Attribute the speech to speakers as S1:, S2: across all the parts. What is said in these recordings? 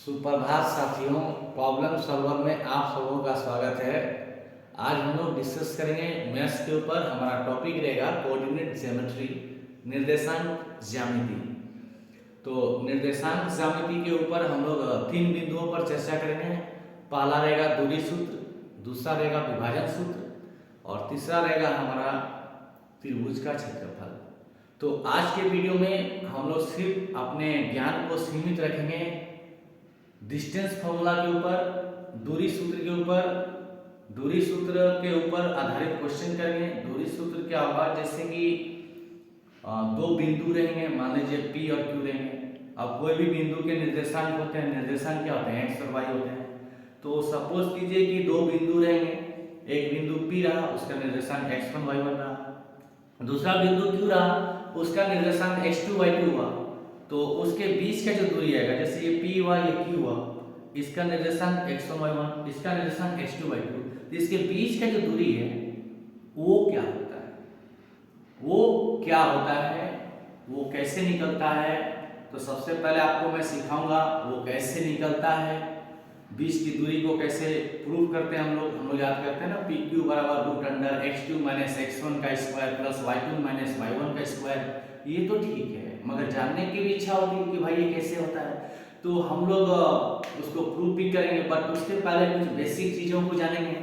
S1: सुप्रभात साथियों, problem solver में आप सबों का स्वागत है। आज हम लोग डिस्कस करेंगे मैथ्स के ऊपर। हमारा टॉपिक रहेगा कोऑर्डिनेट ज्योमेट्री, निर्देशांक ज्यामिति। तो निर्देशांक ज्यामिति के ऊपर हम लोग तीन बिंदुओं पर चर्चा करेंगे। पहला रहेगा दूरी सूत्र, दूसरा रहेगा विभाजन सूत्र और तीसरा रहेगा हमारा त्रिभुज का क्षेत्रफल। तो आज के वीडियो में हम लोग सिर्फ अपने ज्ञान को सीमित रखेंगे डिस्टेंस फॉर्मूला के ऊपर, दूरी सूत्र के ऊपर। दूरी सूत्र के ऊपर आधारित क्वेश्चन करेंगे। दूरी सूत्र क्या होगा, जैसे कि दो बिंदु रहेंगे, मान लीजिए P और Q रहेंगे। अब कोई भी बिंदु के निर्देशांक होते हैं, निर्देशांक क्या होते हैं, x और y होते हैं। तो सपोज कीजिए कि दो बिंदु रहेंगे, एक बिंदु P रहा, उसका निर्देशांक x1 y1 रहा, दूसरा बिंदु Q रहा, उसका निर्देशांक x2 y2 हुआ। तो उसके बीच का जो दूरी आएगा, जैसे ये P हुआ, ये Q हुआ, इसका निर्देशांक x1 y1, इसका निर्देशांक x2 y2, तो इसके बीच का जो दूरी है वो क्या होता है, वो क्या होता है, वो कैसे निकलता है। तो सबसे पहले आपको मैं सिखाऊंगा वो कैसे निकलता है, बीच की दूरी को कैसे प्रूव करते हैं। हम लोग याद करते हैं ना, PQ बराबर root under x2 minus x1 का square plus y2 minus y1 का स्क्वायर। ये तो ठीक है, मगर जानने की भी इच्छा होती है कि भाई ये कैसे होता है। तो हम लोग उसको प्रूव भी करेंगे, बट उसके पहले कुछ बेसिक चीजों को जानेंगे।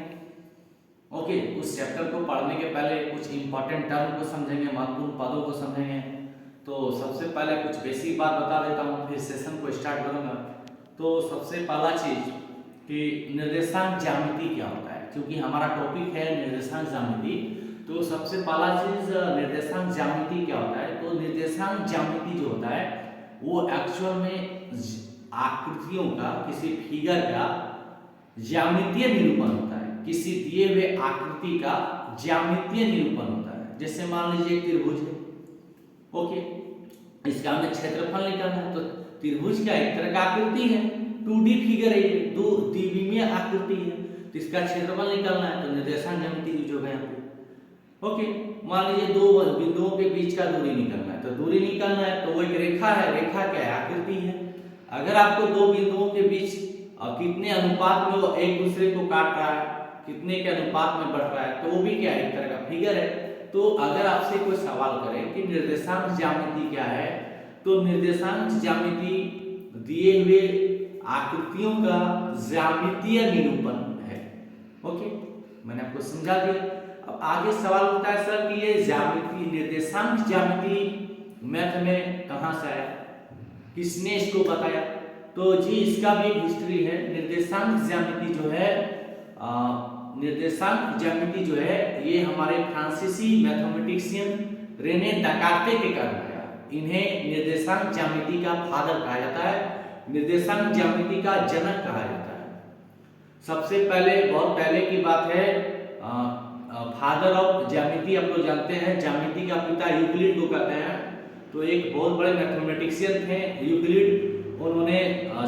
S1: ओके, उस चैप्टर को पढ़ने के पहले कुछ इंपॉर्टेंट टर्म को समझेंगे, महत्वपूर्ण पदों को समझेंगे। तो सबसे पहले कुछ बेसिक बात बता देता हूँ, फिर सेशन को स्टार्ट करूंगा। तो सबसे पहला चीज कि निर्देशांक ज्यामिति क्या होता है, क्योंकि हमारा टॉपिक है निर्देशांक ज्यामिति। तो सबसे पहला चीज निर्देशांक ज्यामिति क्या होता है। तो निर्देशांक ज्यामिति जो होता है वो एक्चुअल में आकृतियों का, किसी फिगर का ज्यामितीय निरूपण होता है। किसी दिए हुए आकृति का ज्यामितीय निरूपण होता है। जैसे मान लीजिए त्रिभुज है, ओके, इसका हमें क्षेत्रफल निकालना है। तो त्रिभुज का एक तरह का आकृति है, 2D फिगर है, ये दो द्विविमीय आकृति है, तो इसका क्षेत्रफल निकालना है। तो निर्देशांक ज्यामिति यूज होगा यहाँ पे। ओके, मान लीजिए दो बिंदुओं के बीच का दूरी निकालना है। तो दूरी निकालना है तो वो एक रेखा है, रेखा क्या है, आकृति है। अगर आपको दो बिंदुओं के बीच कितने अनुपात में वो एक दूसरे को काट रहा है, कितने के अनुपात में बढ़ रहा है, तो वो भी क्या है, एक तरह का फिगर है। तो अगर आपसे कोई सवाल करे कि निर्देशांक ज्यामिति क्या है, तो निर्देशांक ज्यामिति दिए हुए आकृतियों का ज्यामितीय निरूपण है। ओके, मैंने आपको समझा दिया। अब आगे सवाल उठता है सर कि ये ज्यामिति, निर्देशांक ज्यामिति मैथ में कहां से आया, किसने इसको बताया। तो जी इसका भी हिस्ट्री है। निर्देशांक ज्यामिति जो है, निर्देशांक ज्यामिति जो है ये हमारे फ्रांसीसी मैथमेटिशियन रेने डेकार्ते के कारण आया। इन्हें निर्देशांक ज्यामिति का फादर कहा जाता है, निर्देशांक ज्यामिति का जनक कहा जाता है। सबसे पहले, बहुत पहले की बात है, फादर ऑफ ज्यामिति आप लोग जानते हैं, ज्यामिति का पिता यूक्लिड को कहते हैं। तो एक बहुत बड़े मैथमेटिशियन थे यूक्लिड, उन्होंने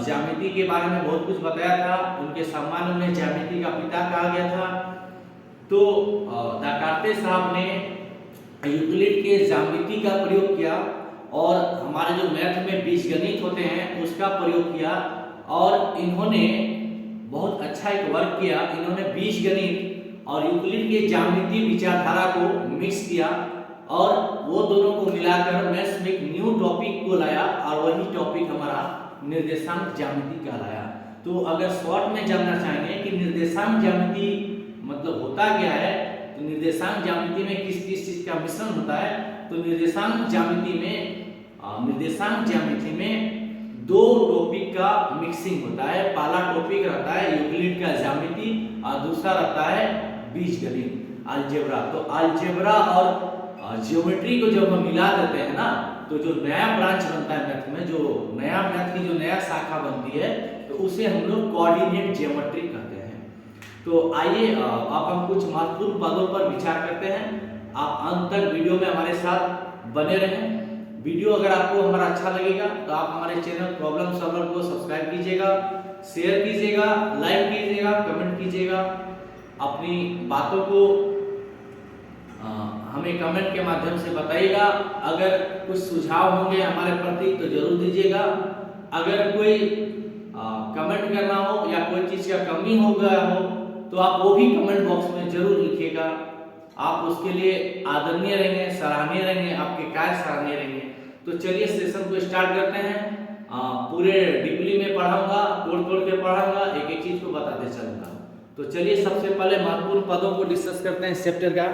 S1: ज्यामिति के बारे में बहुत कुछ बताया था। उनके सम्मान में ज्यामिति का पिता कहा गया था। तो डेकार्ते साहब ने यूक्लिड के ज्यामिति का प्रयोग किया और हमारे जो मैथ में बीजगणित होते हैं उसका प्रयोग किया, और इन्होंने बहुत अच्छा एक वर्क किया। इन्होंने बीजगणित और यूक्लिड के ज्यामितीय विचारधारा को मिक्स किया और वो दोनों को मिलाकर मैथ्स में एक न्यू टॉपिक को लाया, और वही टॉपिक हमारा निर्देशांक ज्यामिति कहलाया। तो अगर शॉर्ट में जानना चाहेंगे कि निर्देशांक ज्यामिति मतलब होता क्या है, तो निर्देशांक ज्यामिति में किस किस चीज का मिश्रण होता है। तो निर्देशांक ज्यामिति में दो टॉपिक का मिक्सिंग होता है। पहला टॉपिक रहता है यूक्लिड का ज्यामिति और दूसरा रहता है बीजगणित, अलजेब्रा। तो अलजेब्रा और ज्योमेट्री को जब हम मिला देते हैं ना, तो जो नया ब्रांच बनता है मैथ में, जो नया मैथ की जो नया शाखा बनती है, तो उसे हम लोग कोऑर्डिनेट ज्योमेट्री कहते हैं। तो आइए अब हम कुछ महत्वपूर्ण पदों पर विचार करते हैं। आप अंत तक वीडियो में हमारे साथ बने रहें। वीडियो अगर आपको हमारा अच्छा लगेगा तो आप हमारे चैनल प्रॉब्लम सॉल्वर को सब्सक्राइब कीजिएगा, शेयर कीजिएगा, लाइक कीजिएगा, कमेंट कीजिएगा। अपनी बातों को हमें कमेंट के माध्यम से बताइएगा। अगर कुछ सुझाव होंगे हमारे प्रति तो जरूर दीजिएगा। अगर कोई कमेंट करना हो या कोई चीज का कमी हो गया हो तो आप वो भी कमेंट बॉक्स में जरूर लिखिएगा। आप उसके लिए आदरणीय रहेंगे, सराहनीय रहेंगे, आपके कार्य सराहनीय रहेंगे। तो चलिए सेशन को स्टार्ट करते हैं। पूरे डीपली में पढ़ाऊंगा, तोड़ तोड़ के पढ़ाऊंगा, एक एक चीज को बताते चलूंगा। तो चलिए सबसे पहले महत्वपूर्ण पदों को डिस्कस करते हैं इस चैप्टर का।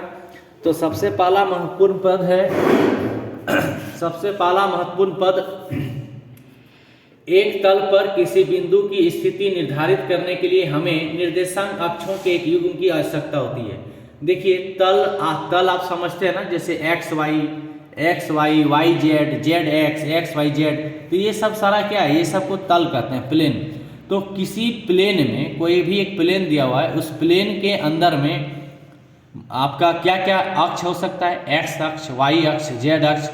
S1: तो सबसे पहला महत्वपूर्ण पद है सबसे पहला महत्वपूर्ण पद, एक तल पर किसी बिंदु की स्थिति निर्धारित करने के लिए हमें निर्देशांक अक्षों के एक युग्म की आवश्यकता होती है। देखिए तल आप समझते हैं ना, जैसे X Y Y Z Z X Y Z, तो ये सब सारा क्या है, ये सबको तल कहते हैं, प्लेन। तो किसी प्लेन में कोई भी एक प्लेन दिया हुआ है, उस प्लेन के अंदर में आपका क्या क्या अक्ष हो सकता है, एक्स अक्ष, वाई अक्ष, जेड अक्ष,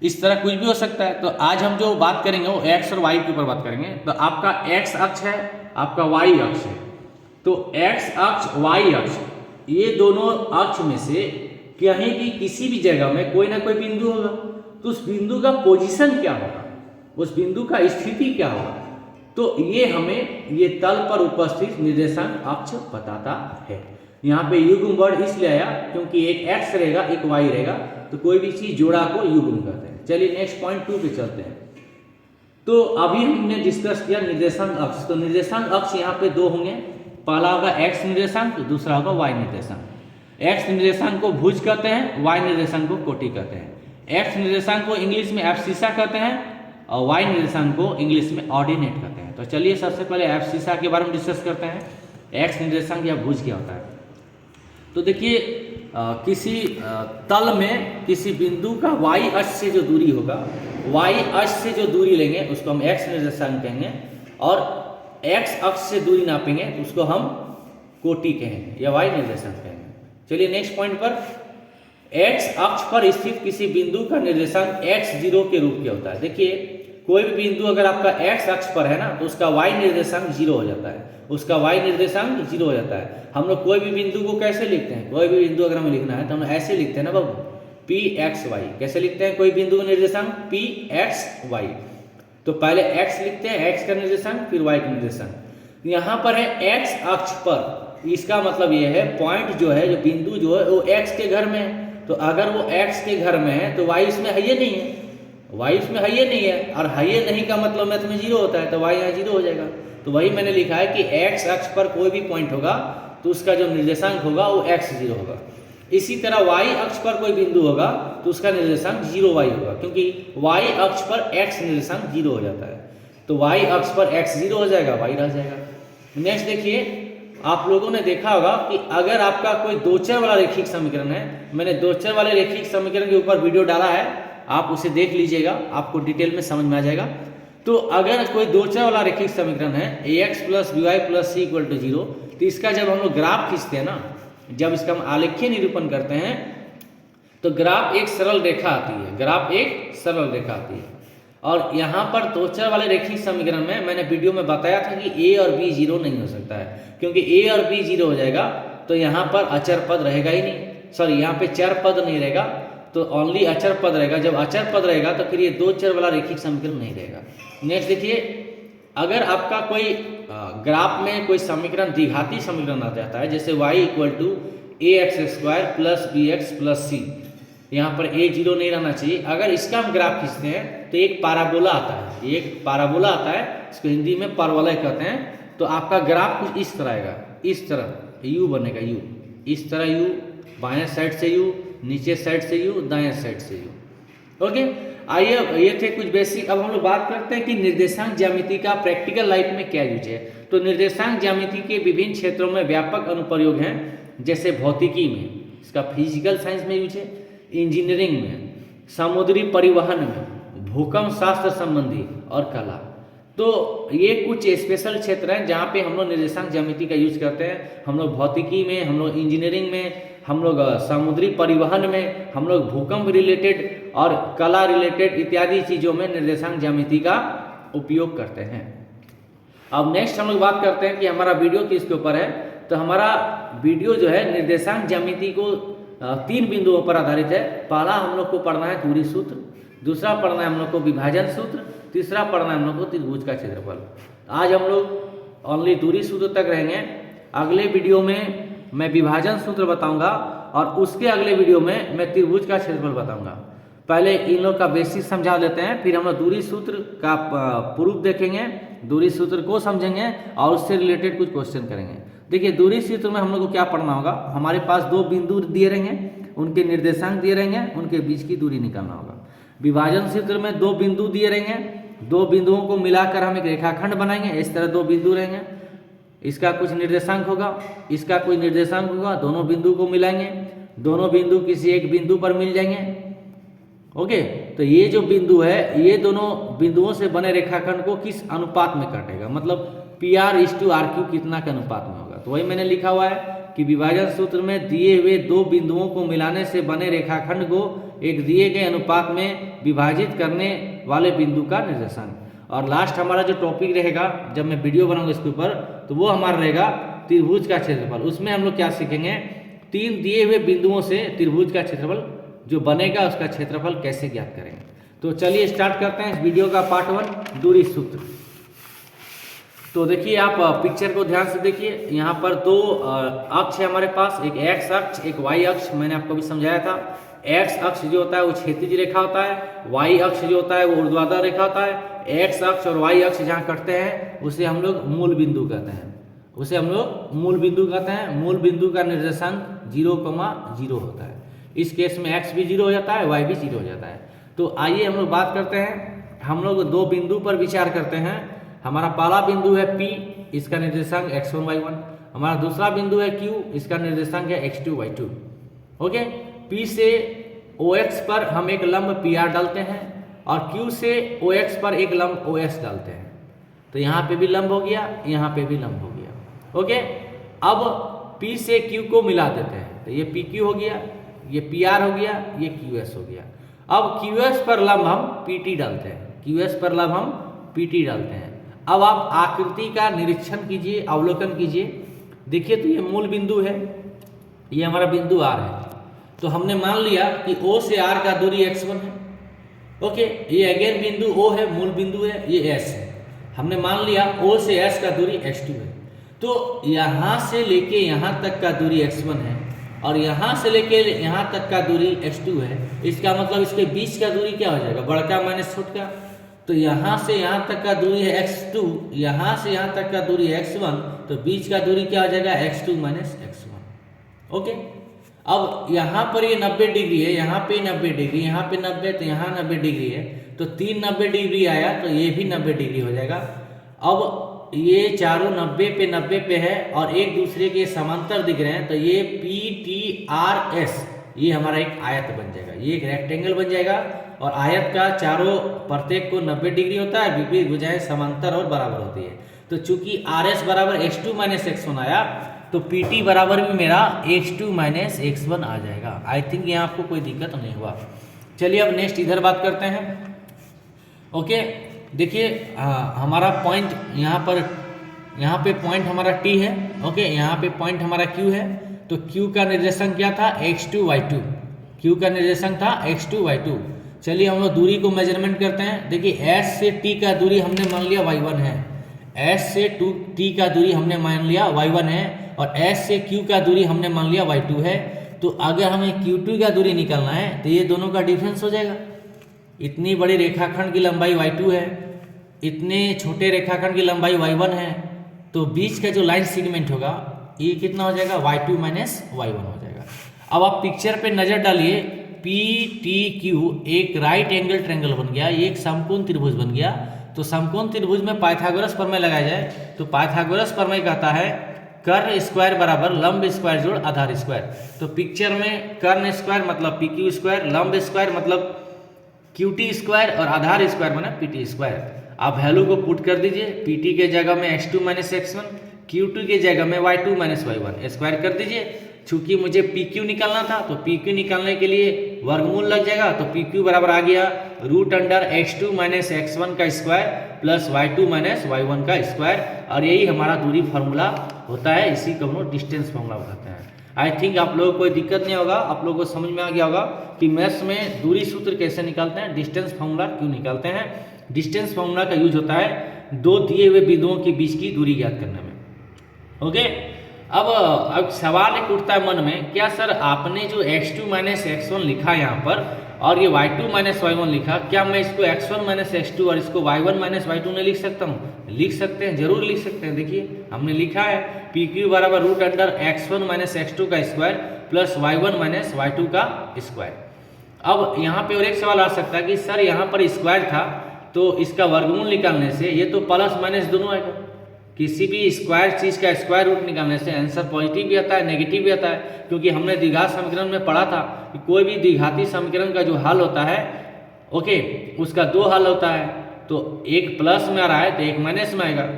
S1: इस तरह कुछ भी हो सकता है। तो आज हम जो बात करेंगे वो एक्स और वाई के ऊपर बात करेंगे। तो आपका एक्स अक्ष है, आपका वाई अक्ष है। तो एक्स अक्ष वाई अक्ष, ये दोनों अक्ष में से कहीं भी किसी भी जगह में कोई ना कोई बिंदु होगा, तो उस बिंदु का पोजीशन क्या होगा, उस बिंदु का स्थिति क्या होगा, तो ये हमें ये तल पर उपस्थित निर्देशांक अक्ष बताता है। यहाँ पे युग्म वर्ड इसलिए आया क्योंकि एक एक्स रहेगा एक वाई रहेगा, तो कोई भी चीज जोड़ा को युग्म कहते हैं। चलिए नेक्स्ट पॉइंट 2 पे चलते हैं। तो अभी हमने डिस्कस किया निर्देशांक अक्ष। तो निर्देशांक अक्ष यहाँ पे दो होंगे, पहला होगा एक्स निर्देशांक, दूसरा होगा वाई निर्देशांक। एक्स निर्देशांक को भुज कहते हैं, वाई निर्देशांक को कोटि कहते हैं। एक्स निर्देशांक को इंग्लिश में एब्सिसा कहते हैं और वाई निर्देशांक को इंग्लिश में ऑर्डिनेट कहते हैं। तो चलिए सबसे पहले एब्सिसा के बारे में डिस्कस करते हैं, एक्स निर्देशांक या भुज क्या होता है। तो देखिए किसी तल में किसी बिंदु का वाई अक्ष से जो दूरी होगा, वाई अक्ष से जो दूरी लेंगे उसको हम एक्स निर्देशांक कहेंगे, और एक्स अक्ष से दूरी नापेंगे तो उसको हम कोटि कहेंगे या वाई निर्देशांक कहेंगे। चलिए नेक्स्ट पॉइंट पर, एक्स अक्ष पर स्थित किसी बिंदु का निर्देशांक x0 के रूप में होता है। देखिए कोई भी बिंदु अगर आपका x अक्ष पर है ना, तो उसका y निर्देशांक 0 हो जाता है, उसका y निर्देशांक 0 हो जाता है। हम लोग कोई भी बिंदु को कैसे लिखते हैं, कोई भी बिंदु अगर हमें लिखना है तो हम ऐसे लिखते हैं ना बाबू, pxy। कैसे लिखते हैं कोई बिंदु का निर्देशांक, pxy। तो पहले x लिखते हैं, x का निर्देशांक, फिर y का निर्देशांक। यहाँ पर है x अक्ष पर, इसका मतलब ये है पॉइंट जो है, जो बिंदु जो है वो x के घर में है। तो अगर वो x के घर में है तो y इसमें है ये नहीं है, y इसमें है ये नहीं है, और है ये नहीं का मतलब मैथ में 0 होता है, तो y यहाँ 0 हो जाएगा। तो वही मैंने लिखा है कि x अक्ष पर कोई भी पॉइंट होगा तो उसका जो निर्देशांक होगा वो x0 होगा। इसी तरह y अक्ष पर कोई बिंदु होगा तो उसका निर्देशांक 0y होगा, क्योंकि y अक्ष पर x निर्देशांक 0 हो जाता है। तो y अक्ष पर x 0 हो जाएगा, y रह जाएगा। नेक्स्ट देखिए, आप लोगों ने देखा होगा कि अगर आपका कोई दो चर वाला रेखिक समीकरण है, मैंने दो चर वाले रेखिक समीकरण के ऊपर वीडियो डाला है, आप उसे देख लीजिएगा, आपको डिटेल में समझ में आ जाएगा। तो अगर कोई दो चर वाला रेखिक समीकरण है ax + by + c = 0, तो इसका जब हम लोग ग्राफ खींचते हैं ना, जब इसका हम आलेखीय निरूपण करते हैं तो ग्राफ एक सरल रेखा आती है, ग्राफ एक सरल रेखा आती है। और यहाँ पर दो चर वाले रेखिक समीकरण में मैंने वीडियो में बताया था कि a और b 0 नहीं हो सकता है, क्योंकि a और b 0 हो जाएगा तो यहाँ पर अचर पद रहेगा ही नहीं, सॉरी यहाँ पे चर पद नहीं रहेगा, तो ओनली अचर पद रहेगा। जब अचर पद रहेगा तो फिर ये दो चर वाला रेखिक समीकरण नहीं रहेगा। नेक्स्ट देखिए, अगर आपका कोई ग्राफ में कोई समीकरण द्विघाती समीकरण आ जाता है, जैसे y = ax² + bx + c, यहाँ पर a0 नहीं रहना चाहिए। अगर इसका हम ग्राफ खींचते हैं तो एक पैराबोला आता है, एक पैराबोला आता है, इसको हिंदी में परवलय कहते हैं। तो आपका ग्राफ कुछ इस तरह आएगा, इस तरह u बनेगा, u इस तरह, u बाएं साइड से u, नीचे साइड से u, दाएं साइड से u। ओके, आइए ये थे कुछ बेसिक। अब हम लोग बात करते हैं कि निर्देशांक ज्यामिति का प्रैक्टिकल लाइफ में क्या यूज है। तो निर्देशांक ज्यामिति के विभिन्न क्षेत्रों में व्यापक अनुप्रयोग हैं, जैसे भौतिकी में, इसका फिजिकल साइंस में यूज है, इंजीनियरिंग में, समुद्री परिवहन में, भूकंप शास्त्र संबंधी और कला। तो ये कुछ स्पेशल क्षेत्र हैं जहाँ पे हम लोग निर्देशांक ज्यामिति का यूज करते हैं। हम लोग भौतिकी में, हम लोग इंजीनियरिंग में, हम लोग समुद्री परिवहन में, हम लोग भूकंप रिलेटेड और कला रिलेटेड इत्यादि चीज़ों में निर्देशांक ज्यामिति का उपयोग करते हैं। अब नेक्स्ट हम लोग बात करते हैं कि हमारा वीडियो किसके ऊपर है। तो हमारा वीडियो जो है निर्देशांक ज्यामिति को 3 बिंदुओं पर आधारित है। पहला हम लोग को पढ़ना है दूरी सूत्र, दूसरा पढ़ना है हम लोग को विभाजन सूत्र, तीसरा पढ़ना है हम लोग को त्रिभुज का क्षेत्रफल। आज हम लोग ओनली दूरी सूत्र तक रहेंगे। अगले वीडियो में मैं विभाजन सूत्र बताऊंगा और उसके अगले वीडियो में मैं त्रिभुज का क्षेत्रफल बताऊंगा। पहले इन लोग का बेसिक समझा देते हैं, फिर हम लोग दूरी सूत्र का प्रूफ देखेंगे, दूरी सूत्र को समझेंगे और उससे रिलेटेड कुछ क्वेश्चन करेंगे। देखिए दूरी सूत्र में हम लोग को क्या पढ़ना होगा, हमारे पास दो बिंदु दिए रहेंगे, उनके निर्देशांक दिए रहेंगे, उनके बीच की दूरी निकालना होगा। विभाजन सूत्र में दो बिंदु दिए रहेंगे, दो बिंदुओं को मिलाकर हम एक रेखाखंड बनाएंगे। इस तरह दो बिंदु रहेंगे, इसका कुछ निर्देशांक होगा, इसका कोई निर्देशांक होगा, दोनों बिंदु को मिलाएंगे, दोनों बिंदु किसी एक बिंदु पर मिल जाएंगे। ओके, तो ये जो बिंदु है ये दोनों बिंदुओं से बने रेखाखंड को किस अनुपात में काटेगा, मतलब PR/RQ कितना के अनुपात में होगा। तो वही मैंने लिखा हुआ है कि विभाजन सूत्र में दिए हुए दो बिंदुओं को मिलाने से बने रेखाखंड को एक दिए गए अनुपात में विभाजित करने वाले बिंदु का निर्देशांक। और लास्ट हमारा जो टॉपिक रहेगा, जब मैं वीडियो बनाऊंगा इसके ऊपर, तो वो हमारा रहेगा त्रिभुज का क्षेत्रफल। उसमें हम लोग क्या सीखेंगे, तीन दिए हुए बिंदुओं से त्रिभुज का क्षेत्रफल जो बनेगा उसका क्षेत्रफल कैसे ज्ञात करेंगे। तो चलिए स्टार्ट करते हैं इस वीडियो का पार्ट 1 दूरी सूत्र। तो देखिए आप पिक्चर को ध्यान से देखिए, यहाँ पर दो अक्ष है हमारे पास, एक एक्स अक्ष एक वाई अक्ष। मैंने आपको भी समझाया था, एक्स अक्ष जो होता है वो क्षैतिज रेखा होता है, वाई अक्ष जो होता है वो ऊर्ध्वाधर रेखा होता है। एक्स अक्ष और वाई अक्ष जहाँ कटते हैं उसे हम लोग मूल बिंदु कहते हैं, उसे हम लोग मूल बिंदु कहते हैं। मूल बिंदु का निर्देशांक 0,0 होता है। इस केस में एक्स भी 0 हो जाता है, वाई भी 0 हो जाता है। तो आइए हम लोग बात करते हैं, हम लोग दो बिंदु पर विचार करते हैं। हमारा पहला बिंदु है P, इसका निर्देशांक x1 y1। हमारा दूसरा बिंदु है Q, इसका निर्देशांक है x2 y2। ओके, P से OX पर हम एक लंब PR डालते हैं और Q से OX पर एक लंब OS डालते हैं। तो यहाँ पे भी लंब हो गया, यहाँ पे भी लंब हो गया। ओके, अब P से Q को मिला देते हैं, तो ये PQ हो गया, ये PR हो गया, ये QS हो गया। अब QS पर लंब हम PT डालते हैं, QS पर लंब हम PT डालते हैं। अब आप आकृति का निरीक्षण कीजिए, अवलोकन कीजिए। देखिए तो ये मूल बिंदु है, ये हमारा बिंदु R है। तो हमने मान लिया कि O से R का दूरी x1 है। ओके, ये अगेन बिंदु O है, मूल बिंदु है, ये S है। हमने मान लिया O से S का दूरी x2 है। तो यहाँ से लेके यहाँ तक का दूरी x1 है और यहाँ से लेके यहाँ तक का दूरी x2 है। इसका मतलब इसके बीच का दूरी क्या हो जाएगा, बड़का माइनस छोटका। तो यहाँ से यहाँ तक का दूरी है x2, यहाँ से यहाँ तक का दूरी है x1, तो बीच का दूरी क्या हो जाएगा x2 माइनस x1। ओके, अब यहाँ पर ये 90 डिग्री है, यहाँ पे 90 डिग्री, यहाँ पे 90, तो यहाँ 90 डिग्री है, तो 3 90 डिग्री आया, तो ये भी 90 डिग्री हो जाएगा। अब ये चारों 90 पे 90 पे है और एक दूसरे के समांतर दिख रहे हैं, तो ये PTRS ये हमारा एक आयत बन जाएगा, ये एक रेक्टेंगल बन जाएगा। और आयत का चारों प्रत्येक को 90 डिग्री होता है, विपरीत भुजाएं समांतर और बराबर होती है। तो चूंकि RS बराबर x2 माइनस x1 आया, तो PT बराबर भी मेरा x2 माइनस x1 आ जाएगा। आई थिंक यहाँ आपको कोई दिक्कत नहीं हुआ। चलिए अब नेक्स्ट इधर बात करते हैं। ओके, देखिए हमारा पॉइंट यहाँ पे पॉइंट हमारा T है। ओके, यहाँ पे पॉइंट हमारा Q है। तो Q का निर्देशांक क्या था, x2 y2। Q का निर्देशांक था x2 y2। चलिए हम लोग दूरी को मेजरमेंट करते हैं। देखिए S से T का दूरी हमने मान लिया y1 है, S से T का दूरी हमने मान लिया y1 है और S से Q का दूरी हमने मान लिया y2 है। तो अगर हमें Q2 का दूरी निकालना है तो ये दोनों का डिफरेंस हो जाएगा। इतनी बड़ी रेखाखंड की लंबाई y2 है, इतने छोटे रेखाखंड की लंबाई y1 है, तो बीच का जो लाइन सेगमेंट होगा ये कितना हो जाएगा, y2 माइनस y1 हो जाएगा। अब आप पिक्चर पे नजर डालिए, PTQ एक राइट एंगल ट्रायंगल बन गया, ये एक समकोण त्रिभुज बन गया। तो समकोण त्रिभुज में पाइथागोरस प्रमेय लगाया जाए तो पाइथागोरस प्रमेय कहता है कर्ण स्क्वायर बराबर लंब स्क्वायर जोड़ आधार स्क्वायर। तो पिक्चर में कर्ण स्क्वायर मतलब PQ स्क्वायर, लंब स्क्वायर मतलब QT स्क्वायर और आधार स्क्वायर मतलब PT स्क्वायर। आप वैल्यू को पुट कर दीजिए, PT के जगह में x2 माइनस x1, Q2 के जगह में y2 माइनस y1, स्क्वायर कर दीजिए। चूंकि मुझे PQ निकालना था तो PQ निकालने के लिए वर्गमूल लग जाएगा। तो PQ बराबर आ गया root under x2 minus x1 का square plus y2 minus y1 का स्क्वायर। और यही हमारा दूरी फार्मूला होता है, इसी को हम लोग डिस्टेंस फार्मूला बताते हैं। आई थिंक आप लोगों को कोई दिक्कत नहीं होगा, आप लोगों को समझ में आ गया होगा कि मैथ्स में दूरी सूत्र कैसे निकालते हैं, डिस्टेंस फार्मूला क्यों निकालते हैं। डिस्टेंस फार्मूला का यूज होता है
S2: दो दिए हुए बिंदुओं के बीच की दूरी ज्ञात करने में। ओके, अब सवाल एक उठता है मन में, क्या सर आपने जो x2 माइनस x1 लिखा यहाँ पर और ये y2 माइनस y1 लिखा, क्या मैं इसको x1 माइनस x2 और इसको y1 माइनस y2 नहीं लिख सकता हूँ? लिख सकते हैं, जरूर लिख सकते हैं। देखिए हमने लिखा है PQ बराबर root under x1 minus x2 का square plus y1 minus y2 का स्क्वायर। अब यहाँ पे और एक सवाल आ सकता है कि सर यहाँ पर स्क्वायर था तो इसका वर्गमूल निकालने से ये तो प्लस माइनस दोनों आएगा। किसी भी स्क्वायर चीज का स्क्वायर रूट निकालने से आंसर पॉजिटिव भी आता है, नेगेटिव भी आता है, क्योंकि हमने द्विघात समीकरण में पढ़ा था कि कोई भी द्विघाती समीकरण का जो हल होता है, ओके, उसका दो हल होता है। तो एक प्लस में आ रहा है तो एक माइनस में आएगा,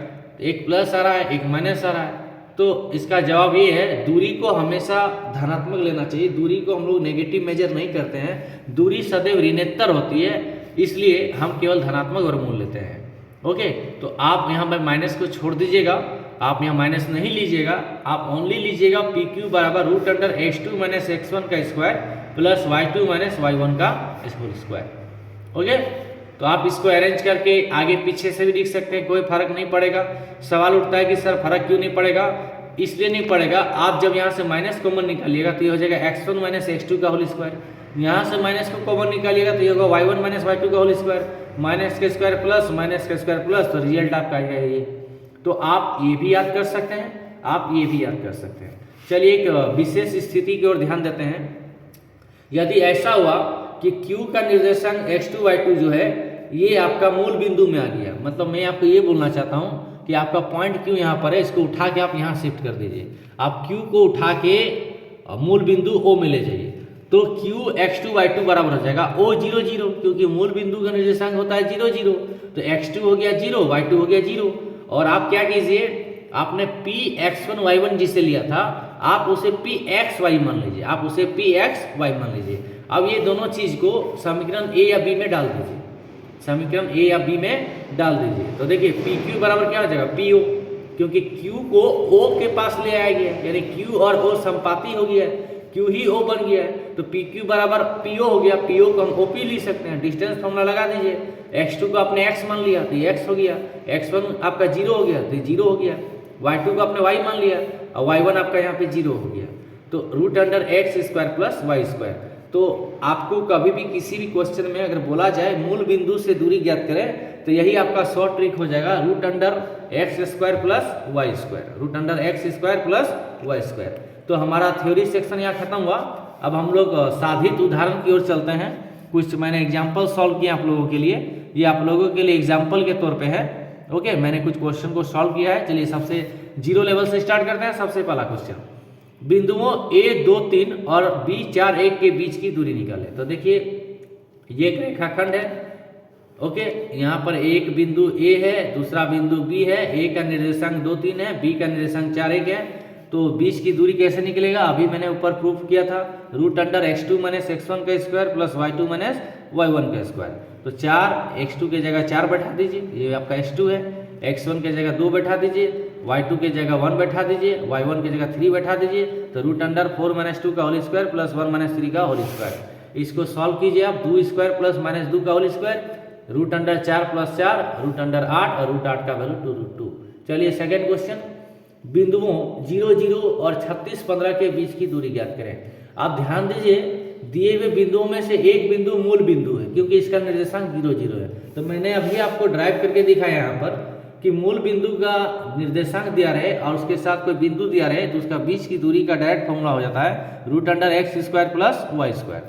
S2: एक प्लस आ रहा है एक माइनस आ रहा है। तो इसका जवाब ये है, दूरी को हमेशा धनात्मक लेना चाहिए, दूरी को हम लोग नेगेटिव मेजर नहीं करते हैं, दूरी सदैव ऋणात्मक होती है, इसलिए हम केवल धनात्मक वर्गमूल लेते हैं। ओके, तो आप यहाँ पर माइनस को छोड़ दीजिएगा, आप यहाँ माइनस नहीं लीजिएगा, आप ओनली लीजिएगा PQ बराबर root under x2 minus x1 का square plus y2 minus y1 का होल स्क्वायर। ओके, तो आप इसको अरेंज करके आगे पीछे से भी लिख सकते हैं, कोई फर्क नहीं पड़ेगा। सवाल उठता है कि सर फर्क क्यों नहीं पड़ेगा? इसलिए नहीं पड़ेगा, आप जब यहाँ से माइनस कॉमन निकालिएगा तो ये हो जाएगा x1 माइनस x2 का होल स्क्वायर, यहाँ से माइनस को कॉमन निकालिएगा तो ये होगा y1 माइनस y2 का होल स्क्वायर, माइनस के स्क्वायर प्लस माइनस के स्क्वायर प्लस, तो रिजल्ट आपका आएगा ये। तो आप ये भी याद कर सकते हैं, आप ये भी याद कर सकते हैं। चलिए एक विशेष स्थिति की ओर ध्यान देते हैं। यदि ऐसा हुआ कि Q का निर्देशांक x2 y2 जो है ये आपका मूल बिंदु में आ गया, मतलब मैं आपको ये बोलना चाहता हूँ कि आपका पॉइंट Q यहाँ पर है, इसको उठा के आप यहाँ शिफ्ट कर दीजिए। आप Q को उठा के मूल बिंदु O में ले जाइए, तो Q x2 y2 बराबर हो जाएगा O 0 0, क्योंकि मूल बिंदु का निर्देशांक होता है 0 0, तो x2 हो गया 0, y2 हो गया 0। और आप क्या कीजिए, आपने p x1 y1 जिसे लिया था आप उसे p x y मान लीजिए, आप उसे p x y मान लीजिए। अब ये दोनों चीज को समीकरण A या B में डाल दीजिए, समीकरण A या B में डाल दीजिए। तो देखिए PQ बराबर क्या हो जाएगा PO, क्योंकि Q को O के पास ले आया गया, यानी Q और O संपाती हो गया, Q ही O बन गया है, तो PQ बराबर PO हो गया। PO को हम OP लिख सकते हैं, डिस्टेंस फॉर्मूला लगा दीजिए। x2 को आपने x मान लिया तो ये x हो गया, x1 आपका 0 हो गया तो 0 हो गया, y2 को आपने y मान लिया और y1 आपका यहाँ पे 0 हो गया, तो root under X square plus Y square. तो आपको कभी भी किसी भी क्वेश्चन में अगर बोला जाए मूल बिंदु से दूरी ज्ञात करें तो यही आपका शॉर्ट ट्रिक हो जाएगा, root under X square plus Y square, root under X square plus Y square. तो हमारा थ्योरी सेक्शन यहाँ खत्म हुआ। अब हम लोग साधित उदाहरण की ओर चलते हैं। कुछ मैंने एग्जाम्पल सॉल्व किए आप लोगों के लिए, ये आप लोगों के लिए एग्जाम्पल के तौर पे है। ओके, मैंने कुछ क्वेश्चन को सॉल्व किया है। चलिए सबसे जीरो लेवल से स्टार्ट करते हैं। सबसे पहला क्वेश्चन, बिंदुओं A 2 3 और B 4 1 के बीच की दूरी निकाले। तो देखिए ये एक रेखाखंड है। ओके, यहाँ पर एक बिंदु A है, दूसरा बिंदु B है, A का निर्देशांक 2 3 है, B का निर्देशांक 4 1 है। तो बीच की दूरी कैसे निकलेगा, अभी मैंने ऊपर प्रूफ किया था, root under x2 minus x1 का square plus y2 minus y1 का स्क्वायर। तो 4 x2 के जगह 4 बैठा दीजिए, ये आपका x2 है, x1 के जगह 2 बैठा दीजिए, y2 के जगह 1 बैठा दीजिए, y1 के जगह 3 बैठा दीजिए। तो रूट अंडर 4 माइनस 2 का होल स्क्वायर प्लस 1 माइनस 3 का होल स्क्वायर। इसको सॉल्व कीजिए आप, 2 स्क्वायर प्लस माइनस 2 का whole square, root under 4 plus 4, root under 8 और रूट 8 का वैल्यू 2 रूट 2। चलिए सेकेंड क्वेश्चन, बिंदुओं 0 0 और 36 15 के बीच की दूरी ज्ञात करें। आप ध्यान दीजिए, दिए हुए बिंदुओं में से एक बिंदु मूल बिंदु है, क्योंकि इसका निर्देशांक 0 0 है। तो मैंने अभी आपको ड्राइव करके दिखाया यहाँ पर कि मूल बिंदु का निर्देशांक दिया रहे और उसके साथ कोई बिंदु दिया रहे तो उसका बीच की दूरी का डायरेक्ट फॉर्मूला हो जाता है root under X square plus Y square.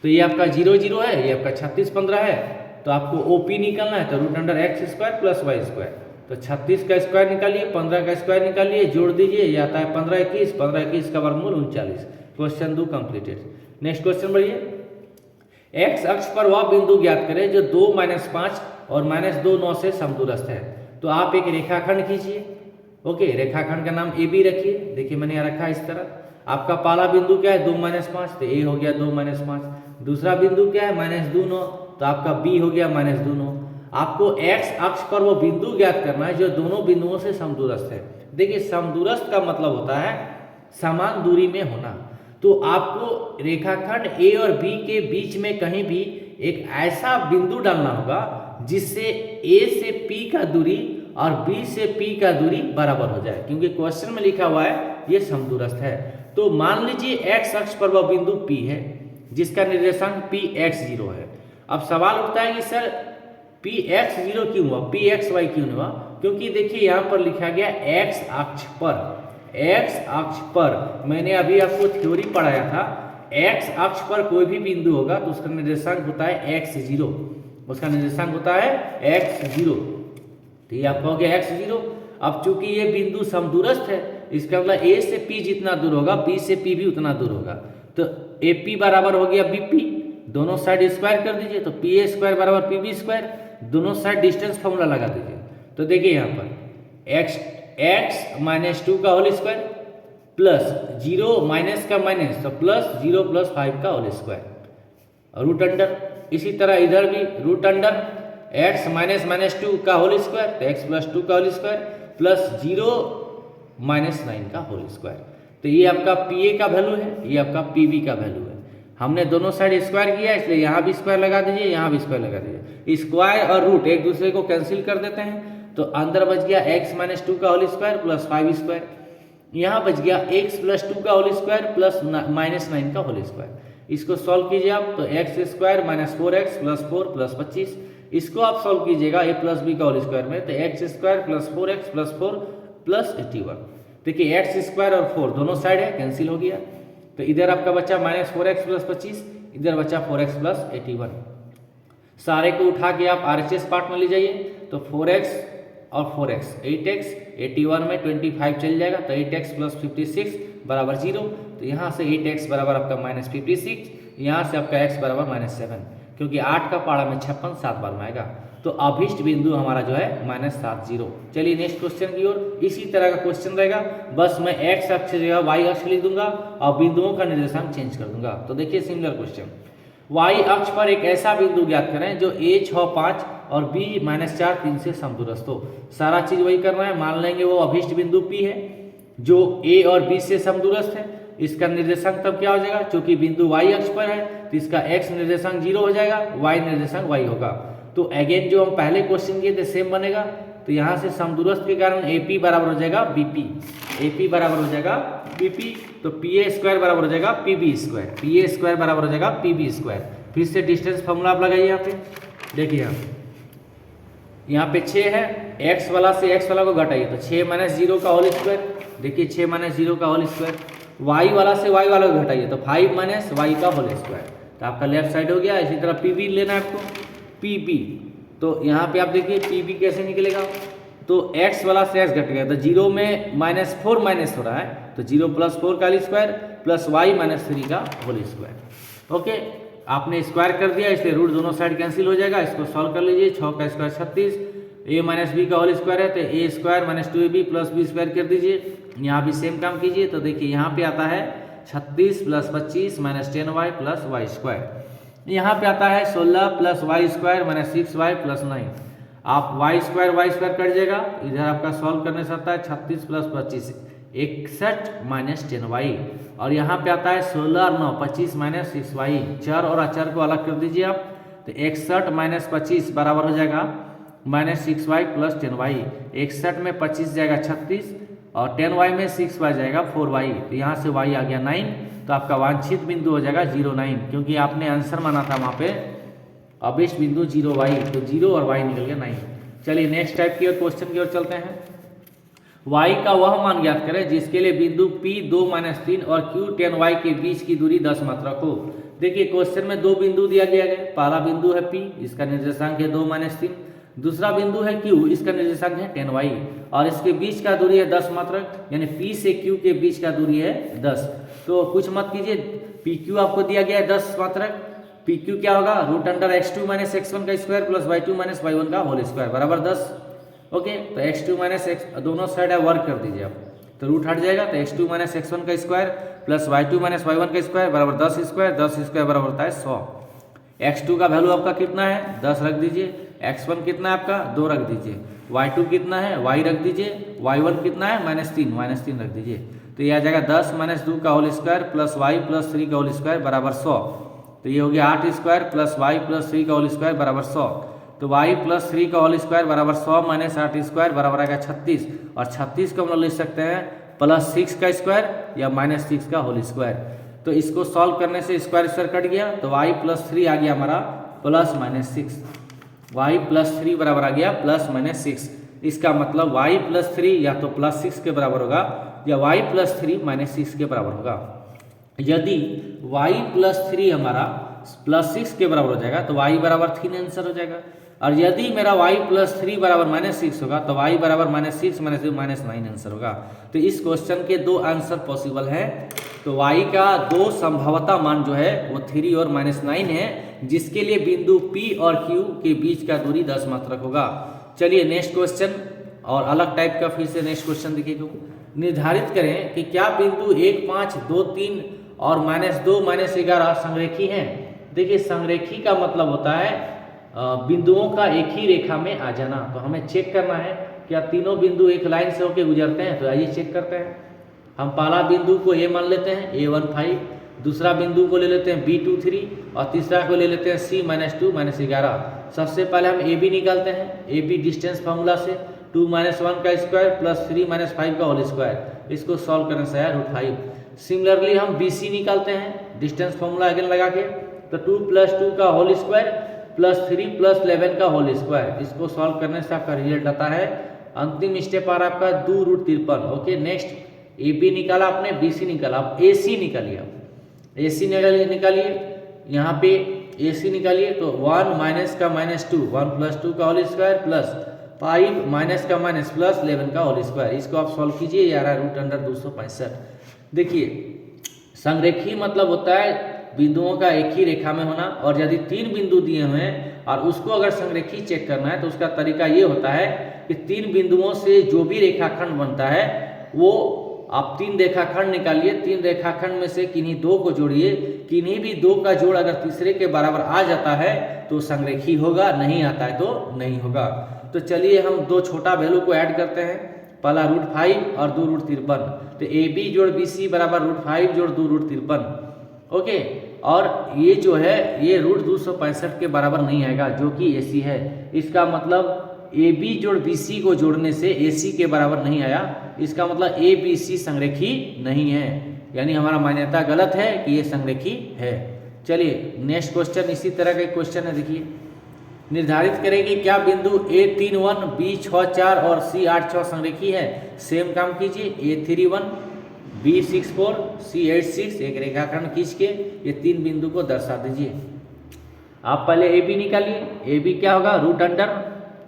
S2: तो ये आपका 0 0 है, ये आपका 36 15 है, तो आपको OP निकालना है, तो root under X square plus Y square. तो 36 का स्क्वायर निकालिए, 15 का स्क्वायर निकालिए, जोड़ दीजिए, ये आता है 15 21, 15 21 का वर्गमूल 39। Question 2 completed. नेक्स्ट क्वेश्चन बढ़िए, एक्स अक्ष पर वह बिंदु ज्ञात करें जो 2 -5 और -2 9 से समदूरस्थ है। तो आप एक रेखाखंड खींचिए। ओके, रेखाखंड का नाम AB रखिए। देखिए मैंने यहाँ रखा इस तरह। आपका पहला बिंदु क्या है 2 -5, तो A हो गया 2 -5। दूसरा बिंदु क्या है -2 9, तो आपका B हो गया -2 9। आपको x अक्ष पर वो बिंदु ज्ञात करना है जो दोनों बिंदुओं से समदूरस्थ है। देखिए समदूरस्थ का मतलब होता है समान दूरी में होना। तो आपको रेखाखंड A और B के बीच में कहीं भी एक ऐसा बिंदु डालना होगा जिससे ए से पी का दूरी और बी से पी का दूरी बराबर हो जाए, क्योंकि क्वेश्चन में लिखा हुआ है ये समदूरस्थ है। तो मान लीजिए एक्स अक्ष पर वह बिंदु पी है जिसका निर्देशांक पी एक्स 0 है। अब सवाल उठता है कि सर पी एक्स 0 क्यों हुआ, पी एक्स वाई क्यों हुआ? क्योंकि देखिए यहाँ पर लिखा गया एक्स अक्ष पर मैंने अभी आपको थ्योरी पढ़ाया था, एक्स अक्ष पर कोई भी बिंदु होगा तो उसका निर्देशांक होता है एक्स 0, उसका निर्देशांक होता है एक्स 0। तो ये आप कहोगे एक्स 0। अब चूंकि ये बिंदु समदूरस्थ है, इसका मतलब ए से पी जितना दूर होगा बी से पी भी उतना दूर होगा। तो ए पी बराबर हो गया बी पी, दोनों साइड स्क्वायर कर दीजिए तो पी ए स्क्वायर बराबर पी बी स्क्वायर, दोनों साइड डिस्टेंस फॉर्मूला लगा दीजिए। तो देखिए यहाँ पर एक्स माइनस 2 का होल स्क्वायर प्लस 0 माइनस का माइनस तो प्लस 0 प्लस 5 का होल स्क्वायर रूट अंडर। इसी तरह इधर भी रूट अंडर एक्स माइनस 2 का होल स्क्वायर तो एक्स प्लस 2 का होल स्क्वायर प्लस 0 माइनस 9 का होल स्क्वायर। तो ये आपका पी ए का वैल्यू है, ये आपका पी बी का वैल्यू है। हमने दोनों साइड स्क्वायर किया इसलिए यहाँ भी स्क्वायर लगा दीजिए, यहाँ भी स्क्वायर लगा दीजिए। स्क्वायर और रूट एक दूसरे को कैंसिल कर देते हैं तो अंदर बच गया एक्स माइनस 2 का होल स्क्वायर प्लस 5 स्क्वायर, यहाँ बच गया एक्स प्लस 2 का होल स्क्वायर प्लस माइनस 9 का होल स्क्वायर। इसको सॉल्व कीजिए आप तो x square minus 4x plus 4 plus 25, इसको आप सॉल्व कीजिएगा ए प्लस बी का होल स्क्वायर में तो x square plus 4x plus 4 plus 81। देखिए एक्स स्क्वायर और 4 दोनों साइड है कैंसिल हो गया, तो इधर आपका बच्चा माइनस 4x प्लस 25, इधर बच्चा 4x प्लस 81। सारे को उठा के आप RHS पार्ट में ले जाइए तो 4x और 4x 8x, 81 में 25 चल जाएगा तो 8x प्लस 56 बराबर 0। तो यहाँ से 8x बराबर आपका माइनस 56, यहाँ से आपका x बराबर माइनस 7, क्योंकि 8 का पाड़ा में 56 7 बार में आएगा। तो अभिष्ट बिंदु हमारा जो है माइनस 7 0। चलिए नेक्स्ट क्वेश्चन की ओर। इसी तरह का क्वेश्चन रहेगा, बस मैं एक्स अक्ष की जगह वाई अक्ष लिख दूंगा और बिंदुओं का निर्देशांक चेंज कर दूंगा। तो देखिए सिमिलर क्वेश्चन, वाई अक्ष पर एक ऐसा बिंदु ज्ञात करें जो a 6 5 और b माइनस 4 3 से समदूरस्थ हो। सारा चीज वही करना है, मान लेंगे वो अभिष्ट बिंदु P है जो a और b से समदूरस्थ है। इसका निर्देशांक तब क्या हो जाएगा, क्योंकि बिंदु y अक्ष पर है तो इसका x निर्देशांक 0 हो जाएगा, y निर्देशांक y होगा। तो अगेन जो हम पहले क्वेश्चन किए थे सेम बनेगा। तो यहाँ से समदूरस्थ के कारण AP बराबर हो जाएगा BP, AP बराबर हो जाएगा BP, तो PA स्क्वायर बराबर हो जाएगा PB स्क्वायर, PA स्क्वायर बराबर हो जाएगा PB स्क्वायर। फिर से डिस्टेंस फॉर्मूला आप लगाइए यहाँ पे, देखिए यहाँ पे 6 है, x वाला से x वाला को घटाइए तो 6 माइनस 0 का होल स्क्वायर, देखिए 6 माइनस 0 का होल स्क्वायर। y वाला से y वाला को घटाइए तो 5 माइनस y का होल स्क्वायर, तो आपका लेफ्ट साइड हो गया। इसी तरह PB लेना है आपको, PB, तो यहाँ पे आप देखिए PB कैसे निकलेगा, तो x वाला से x घट गया तो 0 में माइनस 4 माइनस हो रहा है तो 0 प्लस 4 का स्क्वायर प्लस y माइनस 3 का होल स्क्वायर। ओके, आपने स्क्वायर कर दिया इसलिए रूट दोनों साइड कैंसिल हो जाएगा। इसको सॉल्व कर लीजिए, 6 का स्क्वायर 36, a माइनस बी का होल स्क्वायर है तो a square minus 2ab plus b square कर दीजिए। यहाँ भी सेम काम कीजिए तो देखिए यहाँ पे आता है 36 plus 25 minus 10y plus Y square. यहाँ पे आता है 16 plus Y square minus 6y plus 9। आप वाई स्क्वायर कट जाएगा, इधर आपका सॉल्व करने से आता है 36 प्लस 25 61 माइनस 10y, और यहाँ पे आता है 16 और 9 25 माइनस 6y। चर और अचर को अलग कर दीजिए आप तो 61 माइनस 25 बराबर हो जाएगा माइनस 6y प्लस 10y। 61 में 25 जाएगा 36 और 10y में 6y जाएगा 4y, तो यहाँ से y आ गया 9। तो आपका वांछित बिंदु हो जाएगा 0 9, क्योंकि आपने आंसर माना था वहाँ पे अभिष्ट बिंदु 0y, तो 0 और y निकल गया 9। चलिए नेक्स्ट टाइप की और क्वेश्चन की ओर चलते हैं। y का वह मान ज्ञात करें जिसके लिए बिंदु P 2 माइनस 3 और Q 10y के बीच की दूरी 10 मात्रक हो। देखिए क्वेश्चन में दो बिंदु दिया गया है, पहला बिंदु है P, इसका निर्देशांक है 2 माइनस 3, दूसरा बिंदु है Q, इसका निर्देशांक है 10y और इसके बीच का दूरी है 10 मात्रक, यानी P से Q के बीच का दूरी है 10। तो कुछ मत कीजिए, PQ आपको दिया गया है 10 मात्रक, PQ क्या होगा, root under x2 minus x1 का square plus y2 minus y1 का होल स्क्वायर बराबर 10। ओके, तो x2 माइनस x दोनों साइड है वर्क कर दीजिए आप, तो रूट हट जाएगा तो x2 माइनस x1 का square plus y2 minus y1 का स्क्वायर बराबर 10 स्क्वायर बराबर होता है 100। x2 का वैल्यू आपका कितना है 10 रख दीजिए, x1 कितना है आपका 2 रख दीजिए, y2 कितना है y रख दीजिए, y1 कितना है माइनस 3 रख दीजिए। तो ये आ जाएगा 10 माइनस 2 का whole square plus y plus 3 का होल स्क्वायर बराबर 100। तो ये हो गया 8 स्क्वायर प्लस y प्लस 3 का होल स्क्वायर बराबर 100। तो y प्लस 3 का होल स्क्वायर बराबर 100 माइनस 8 स्क्वायर बराबर आएगा 36, और 36 को हम लोग लिख सकते हैं प्लस 6 का स्क्वायर या माइनस 6 का होल स्क्वायर। तो इसको सॉल्व करने से स्क्वायर स्क्वायर कट गया, तो y प्लस 3 आ गया हमारा प्लस माइनस 6, y प्लस 3 बराबर आ गया प्लस माइनस 6। इसका मतलब y प्लस 3 या तो प्लस 6 के बराबर होगा या y प्लस 3 माइनस 6 के बराबर होगा। यदि y प्लस 3 हमारा प्लस 6 के बराबर हो जाएगा तो y बराबर 3 आंसर हो जाएगा, और यदि मेरा y प्लस 3 बराबर माइनस 6 होगा तो y बराबर माइनस 6 माइनस 2 माइनस 9 आंसर होगा। तो इस क्वेश्चन के दो आंसर पॉसिबल है। तो y का दो संभवतः मान जो है वो 3 और माइनस 9 है, जिसके लिए बिंदु P और Q के बीच का दूरी 10 मात्रक होगा। चलिए नेक्स्ट क्वेश्चन और अलग टाइप का फिर से नेक्स्ट क्वेश्चन देखिए। निर्धारित करें कि क्या बिंदु 1, 5, 2, 3 और -2, -11 संरेखी हैं। देखिए संरेखी का मतलब होता है बिंदुओं का एक ही रेखा में आ जाना। तो हमें चेक करना है क्या तीनों बिंदु एक लाइन से होकर गुजरते हैं। तो आइए चेक करते हैं। हम पहला बिंदु को A मान लेते हैं, A1 5, दूसरा बिंदु को ले लेते हैं B2 3 और तीसरा को ले लेते हैं C -2 -11। सबसे पहले हम AB निकालते हैं। AB डिस्टेंस फार्मूला से 2 - 1 का स्क्वायर प्लस 3 - 5 का होल स्क्वायर, इसको सॉल्व करने से आया √5। सिमिलरली हम BC निकालते हैं डिस्टेंस फार्मूला अगेन लगा के, तो 2 + 2 का होल स्क्वायर प्लस 3 + 11 का होल स्क्वायर, इसको सॉल्व करने से आपका रिजल्ट आता है। अंतिम स्टेप आ रहा है आपका 2 √53। ओके नेक्स्ट AB निकाला आपने, BC निकाला, अब AC निकालिए। आप AC निकालिए, यहाँ पे AC निकालिए तो 1 - का -2, 1 + 2 का होल स्क्वायर प्लस 5 - का माइनस प्लस 11 का होल स्क्वायर, इसको आप सॉल्व कीजिए, ये आ रहा है √265। देखिए संरेखी मतलब होता है बिंदुओं का एक ही रेखा में होना, और यदि 3 बिंदु दिए हुए हैं और उसको अगर संरेखी चेक करना है तो उसका तरीका ये होता है कि 3 बिंदुओं से जो भी रेखाखंड बनता है वो आप 3 रेखाखंड निकालिए, 3 रेखाखंड में से किन्हीं 2 को जोड़िए, किन्हीं भी 2 का जोड़ अगर तीसरे के बराबर आ जाता है तो संरेखी होगा, नहीं आता है तो नहीं होगा। तो चलिए हम 2 छोटा वैल्यू को ऐड करते हैं, पहला √5 और 2 √53। तो AB जोड़ BC बराबर √5 जोड़ 2 √53। ओके, और ये जो है ये √265 के बराबर नहीं आएगा जो कि AC है। इसका मतलब AB जोड़ BC को जोड़ने से AC के बराबर नहीं आया, इसका मतलब ABC संरेखी नहीं है, यानी हमारा मान्यता गलत है कि ये संरेखी है। चलिए नेक्स्ट क्वेश्चन इसी तरह का क्वेश्चन है। देखिए निर्धारित करें कि क्या बिंदु A31, B64 और C86 संरेखी है। सेम काम कीजिए, A31, B64, C86 एक रेखाखंड खींच के ये 3 बिंदु को दर्शा दीजिए। आप पहले AB निकालिए। AB क्या होगा, रूट अंडर,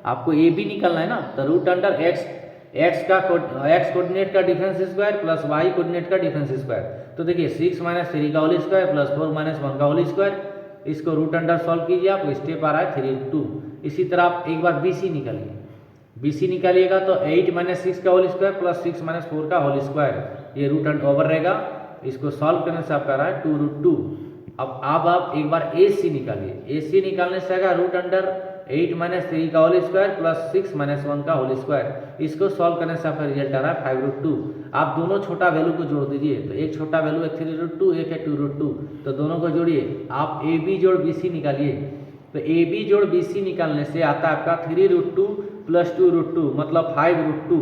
S2: आपको AB निकालना है ना, तो रूट अंडर x कोऑर्डिनेट का difference square plus y coordinate का डिफरेंस स्क्वायर। तो देखिए 6 - 3 का होल स्क्वायर प्लस 4 - 1 का होल स्क्वायर, इसको रूट अंडर सॉल्व कीजिए, आपको स्टेप आ रहा है 3 √2। इसी तरह आप एक बार BC निकालिए। BC निकालिएगा तो 8 - 6 का होल स्क्वायर प्लस 6 - 4 का होल स्क्वायर, ये रूट अंडर ओवर रहेगा, इसको सॉल्व करने से आपका आ रहा है 2 √2। अब आप एक बार AC निकालिए। AC निकालने से आएगा रूट अंडर 8 - 3 का होल स्क्वायर प्लस 6 - 1 का होल स्क्वायर, इसको सॉल्व करने से आपका रिजल्ट आ रहा है 5 √2। आप दोनों छोटा वैल्यू को जोड़ दीजिए, तो एक छोटा वैल्यू है 3 √2, एक है 2 √2, तो दोनों को जोड़िए। आप AB जोड़ BC निकालिए, तो AB जोड़ BC निकालने से आता है आपका 3 √2 प्लस 2 √2 मतलब 5 √2।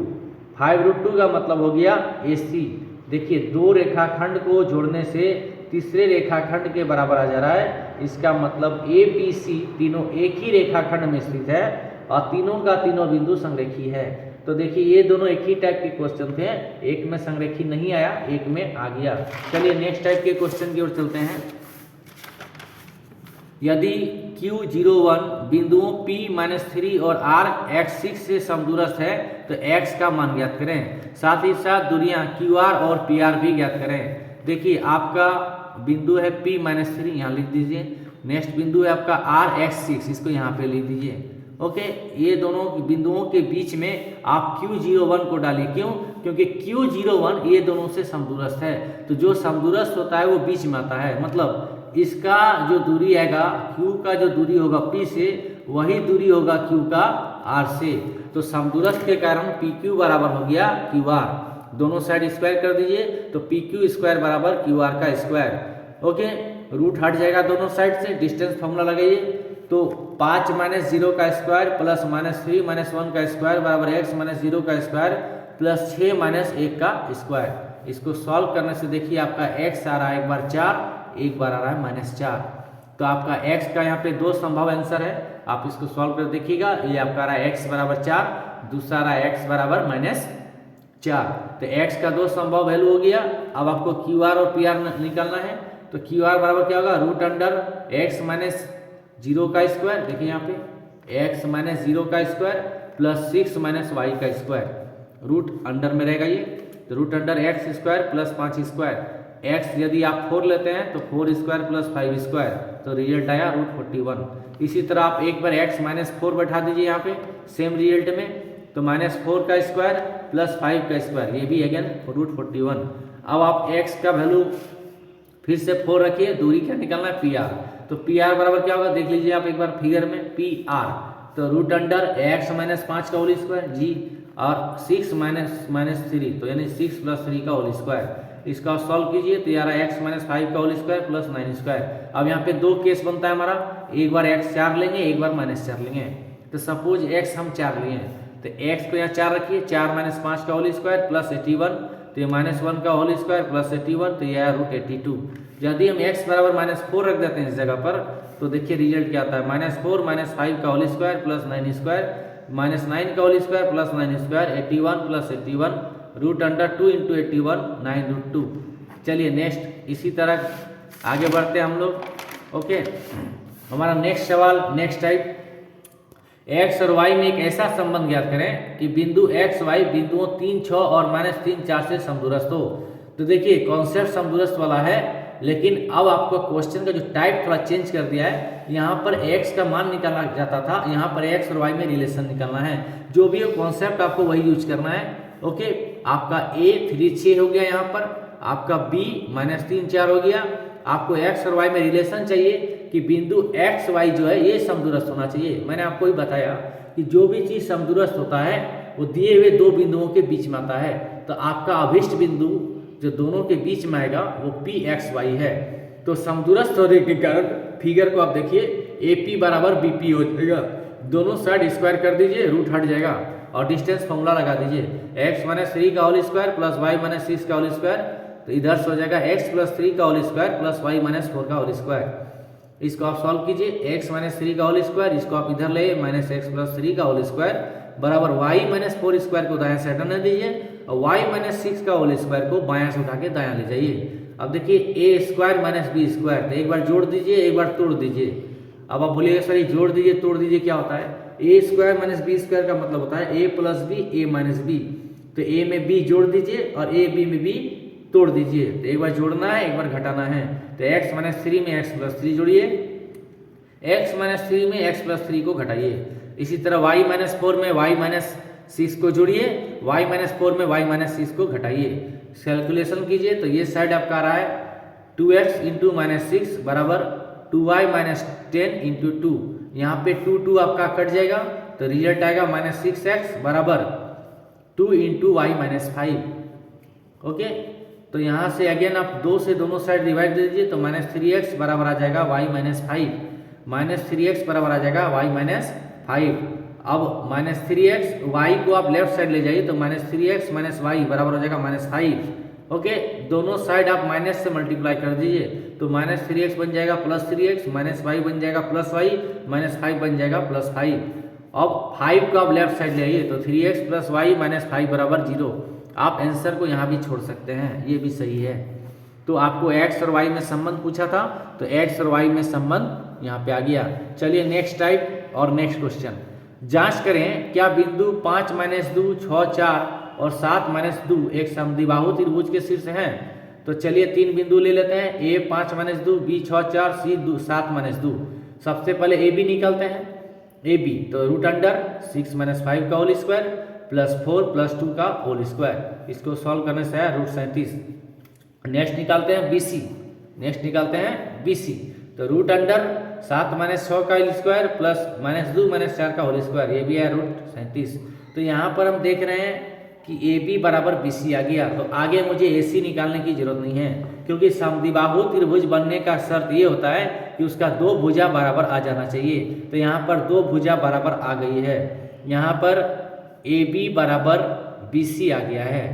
S2: 5 √2 का मतलब हो गया AC। देखिए 2 रेखाखंड को जोड़ने से तीसरे रेखाखंड के बराबर आ जा रहा है, इसका मतलब ABC तीनों एक ही रेखाखंड में स्थित है और तीनों का तीनों बिंदु संरेखी है। तो देखिए ये दोनों एक ही टाइप के क्वेश्चन थे, एक में संरेखी नहीं आया, एक में आ गया। चलिए नेक्स्ट टाइप के क्वेश्चन की ओर चलते हैं। यदि Q01 बिंदुओं P - 3 और R X6 से समदूरस्थ है तो X का मान ज्ञात करें, साथ ही साथ दूरियां QR और PR भी ज्ञात करें। देखिए आपका बिंदु है P - 3, यहाँ लिख दीजिए। नेक्स्ट बिंदु है आपका R X6, इसको यहाँ पे लिख दीजिए। ओके, ये दोनों बिंदुओं के बीच में आप Q01 को डालिए। क्यों? क्योंकि Q01 ये दोनों से समदूरस्थ है, तो जो समदूरस्थ होता है वो बीच में आता है, मतलब इसका जो दूरी आएगा Q का जो दूरी होगा P से वही दूरी होगा Q का R से, तो समदूरस्थ के कारण PQ बराबर हो गया QR। दोनों साइड स्क्वायर कर दीजिए तो PQ स्क्वायर बराबर QR का स्क्वायर। ओके, रूट हट जाएगा दोनों साइड से, डिस्टेंस फॉर्मूला लगाइए, तो 5 माइनस 0 का स्क्वायर प्लस माइनस 3 माइनस 1 का स्क्वायर बराबर x माइनस 0 का स्क्वायर प्लस 6 माइनस 1 का स्क्वायर। इसको सॉल्व करने से देखिए आपका x आ रहा है एक बार 4, एक बार आ रहा है -4। तो आपका x का यहाँ पे दो संभव आंसर है, आप इसको सॉल्व कर देखिएगा। ये आपका आ रहा है x बराबर 4, दूसरा आ रहा है x बराबर -4। तो x का दो संभव वैल्यू हो गया। अब आपको QR और PR निकालना है। तो QR बराबर क्या होगा, रूट अंडर x माइनस 0 का स्क्वायर, देखिए यहाँ पे x माइनस 0 का स्क्वायर प्लस 6 माइनस y का स्क्वायर, रूट अंडर में रहेगा ये। तो root under x square plus 5 square, x यदि आप 4 लेते हैं तो 4 स्क्वायर प्लस 5 स्क्वायर, तो रिजल्ट आया रूट 41। इसी तरह आप एक बार x माइनस 4 बैठा दीजिए यहाँ पे सेम रिजल्ट में, तो -4 का स्क्वायर प्लस 5 का स्क्वायर, ये भी अगेन रूट 41। अब आप x का वैल्यू फिर से 4 रखिए, दूरी क्या निकालना है, PR। तो PR बराबर क्या होगा, देख लीजिए आप एक बार फिगर में, PR तो रूट अंडर x माइनस 5 का होल स्क्वायर जी, और 6 माइनस 3, तो यानी 6 प्लस 3 का होल स्क्वायर। इसका सॉल्व कीजिए तो यार x माइनस 5 का होल स्क्वायर प्लस 9 स्क्वायर। अब यहाँ पे दो केस बनता है हमारा, एक बार x 4 लेंगे, एक बार -4 लेंगे। तो सपोज x हम 4 लिए हैं, तो x को यहाँ 4 रखिए, 4 माइनस 5 का होल स्क्वायर प्लस 81, तो ये -1 का होल स्क्वायर प्लस 81, तो यह है रूट 82। यदि हम x बराबर -4 रख देते हैं इस जगह पर, तो देखिए रिजल्ट क्या आता है, -4 माइनस 5 का होल स्क्वायर प्लस 9 स्क्वायर, -9 का whole square plus 9 square, 81 plus 81, root under 2 into 81, 9 root 2। चलिए नेक्स्ट इसी तरह आगे बढ़ते हैं हम लोग। ओके, हमारा नेक्स्ट सवाल, नेक्स्ट टाइप, x और y में एक ऐसा संबंध ज्ञात करें कि बिंदु x y बिंदुओं 3 6 और -3 4 से समदूरस्थ हो। तो देखिए कॉन्सेप्ट समदूरस्थ वाला है, लेकिन अब आपको क्वेश्चन का जो टाइप थोड़ा चेंज कर दिया है। यहाँ पर x का मान निकाला जाता था, यहाँ पर x और y में रिलेशन निकालना है। जो भी कॉन्सेप्ट आपको वही यूज करना है। ओके, आपका a 3 6 हो गया, यहाँ पर आपका b -3 4 हो गया। आपको x और y में रिलेशन चाहिए कि बिंदु x y जो है ये समदूरस्थ होना चाहिए। मैंने आपको ही बताया कि जो भी चीज समदूरस्थ होता है वो दिए हुए दो बिंदुओं के बीच में आता है। तो आपका अभिष्ट बिंदु जो दोनों के बीच में आएगा वो PXY है। तो समदूरस्थ होने के कारण फिगर को आप देखिए AP बराबर BP हो जाएगा। दोनों साइड स्क्वायर कर दीजिए, रूट हट जाएगा और डिस्टेंस फॉर्मूला लगा दीजिए, x माइनस 3 का whole square plus y minus 6 का होल स्क्वायर। तो इधर से हो जाएगा x प्लस 3 का whole square plus y minus 4 का होल स्क्वायर। इसको आप सॉल्व कीजिए, x माइनस 3 का होल स्क्वायर, इसको आप इधर ले माइनस x प्लस 3 का होल स्क्वायर बराबर y माइनस 4 स्क्वायर को दायां से हटाने दीजिए और y माइनस 6 का होल स्क्वायर को बायां से उठा के दायां ले जाइए। अब देखिए a square minus b square, तो एक बार जोड़ दीजिए, एक बार तोड़ दीजिए। अब आप बोलिएगा सर ये जोड़ दीजिए तोड़ दीजिए क्या होता है, a square minus b square का मतलब होता है a plus b a minus b। तो a में b जोड़ दीजिए और a b में b तोड़ दीजिए। तो एक बार जोड़ना है, एक बार घटाना है। तो x माइनस 3 में x प्लस 3 जोड़िए, x माइनस 3 में x प्लस 3 को घटाइए। इसी तरह y माइनस 4 में y माइनस 6 को जोड़िए, y माइनस 4 में y माइनस 6 को घटाइए। कैलकुलेशन कीजिए तो ये साइड आपका आ रहा है 2x इंटू माइनस 6 बराबर 2y माइनस 10 इंटू 2। यहाँ पे 2 2 आपका कट जाएगा तो रिजल्ट आएगा माइनस 6x बराबर 2 इंटू वाई माइनस 5। ओके, तो यहाँ से अगेन आप 2 से दोनों साइड डिवाइड दे दीजिए तो माइनस 3x बराबर आ जाएगा y माइनस 5, माइनस 3x बराबर आ जाएगा y माइनस 5। अब माइनस 3x y को आप लेफ्ट साइड ले जाइए तो माइनस 3x माइनस वाई बराबर हो जाएगा माइनस 5। ओके, दोनों साइड आप माइनस से मल्टीप्लाई कर दीजिए तो माइनस 3x बन जाएगा प्लस 3x, माइनस y बन जाएगा प्लस y, माइनस 5 बन जाएगा प्लस 5। अब 5 को आप लेफ्ट साइड ले आइए तो 3x प्लस वाई माइनस 5 बराबर 0। आप आंसर को यहाँ भी छोड़ सकते हैं, ये भी सही है। तो आपको x और y में संबंध पूछा था तो x और y में संबंध यहाँ पे आ गया। चलिए नेक्स्ट टाइप और नेक्स्ट क्वेश्चन, जांच करें क्या बिंदु 5 माइनस 2 6 4 और 7 माइनस 2 एक समद्विबाहु त्रिभुज के शीर्ष हैं। तो चलिए 3 बिंदु ले लेते हैं, a 5 minus 2, b 6 4, c 7 minus 2। सबसे पहले a b निकालते हैं, a b तो रूट अंडर 6 माइनस 5 का होल स्क्वायर प्लस 4 प्लस 2 का होल स्क्वायर। इसको सॉल्व करने से है रूट 37। नेक्स्ट निकालते हैं bc, नेक्स्ट निकालते हैं bc तो रूट अंडर 7 माइनस 6 का whole square plus minus 2 minus 4 का होल स्क्वायर, ये भी है रूट 37। तो यहाँ पर हम देख रहे हैं कि ए बी बराबर बी सी आ गया। तो आगे मुझे ए सी निकालने की जरूरत नहीं है क्योंकि समद्विबाहु त्रिभुज बनने का शर्त ये होता है कि उसका दो भुजा बराबर आ जाना चाहिए। तो यहाँ पर दो भुजा बराबर आ गई है। यहाँ पर ए बी बराबर बी सी आ गया है,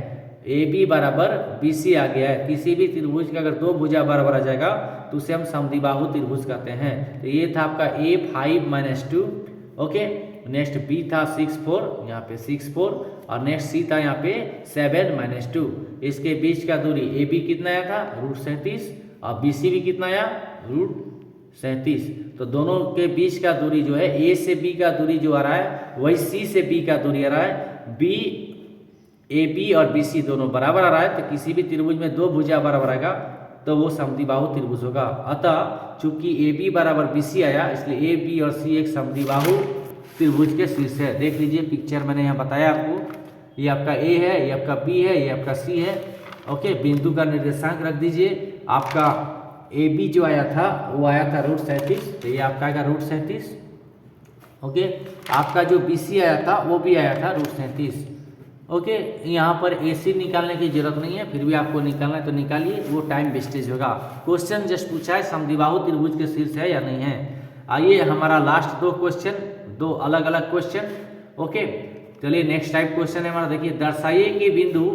S2: ए बी बराबर बी सी आ गया है। किसी भी त्रिभुज का अगर दो भुजा बराबर आ जाएगा तो उसे हम समद्विबाहु त्रिभुज कहते हैं। तो ये था आपका ए 5 - 2, ओके। नेक्स्ट बी था 6 4, यहाँ पे 6 4, और नेक्स्ट सी था यहाँ पे 7 - 2। इसके बीच का दूरी ए बी कितना आया था, √37, और बी सी भी कितना आया, √37। तो दोनों के बीच का दूरी जो है, ए से बी का दूरी जो आ रहा है वही सी से बी का दूरी आ रहा है। बी ए बी और बी सी दोनों बराबर आ रहा है, तो किसी भी त्रिभुज में दो भुजा बराबर आएगा तो वो समद्विबाहु त्रिभुज होगा। अतः चूंकि ए बी बराबर बी सी आया, इसलिए ए बी और सी एक समद्विबाहु त्रिभुज के शीर्ष है। देख लीजिए पिक्चर मैंने यहाँ बताया आपको, ये आपका ए है, ये आपका बी है, ये आपका सी है, ओके। बिंदु का निर्देशांक रख दीजिए। आपका ए बी जो आया था वो आया था √37, तो ये आपका आएगा √37, ओके। आपका जो बी सी आया था वो भी आया था √37, ओके। यहाँ पर ए सी निकालने की जरूरत नहीं है, फिर भी आपको निकालना है तो निकालिए, वो टाइम वेस्टेज होगा। क्वेश्चन जस्ट पूछा है समद्विबाहु त्रिभुज के शीर्ष है या नहीं है। आइए हमारा लास्ट दो क्वेश्चन, दो अलग अलग क्वेश्चन, ओके। चलिए नेक्स्ट टाइप क्वेश्चन है हमारा, देखिए दर्शाइए कि बिंदु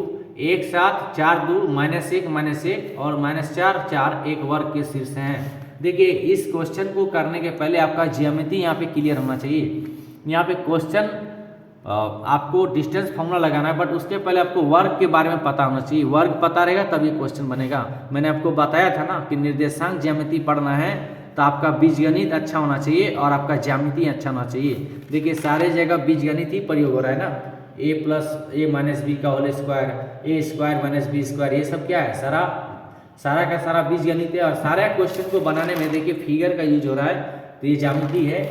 S2: 1 7 4 2 -1 -1 और -4 4 एक वर्ग के शीर्ष हैं। देखिए इस क्वेश्चन को करने के पहले आपका ज्यामिति यहाँ पे क्लियर होना चाहिए। यहाँ पे क्वेश्चन आपको डिस्टेंस फॉर्मूला लगाना है, बट उसके पहले आपको वर्ग के बारे में पता होना चाहिए। वर्ग पता रहेगा तब ये क्वेश्चन बनेगा। मैंने आपको बताया था ना कि निर्देशांक ज्यामिति पढ़ना है तो आपका बीजगणित अच्छा होना चाहिए और आपका ज्यामिति अच्छा होना चाहिए। देखिए सारे जगह बीजगणित ही प्रयोग हो रहा है ना, a + a - b का होल स्क्वायर, a² - b², ये सब क्या है, सारा का सारा बीजगणित है। और सारे क्वेश्चन को बनाने में देखिए फिगर का यूज हो रहा है, तो ये ज्यामिति है।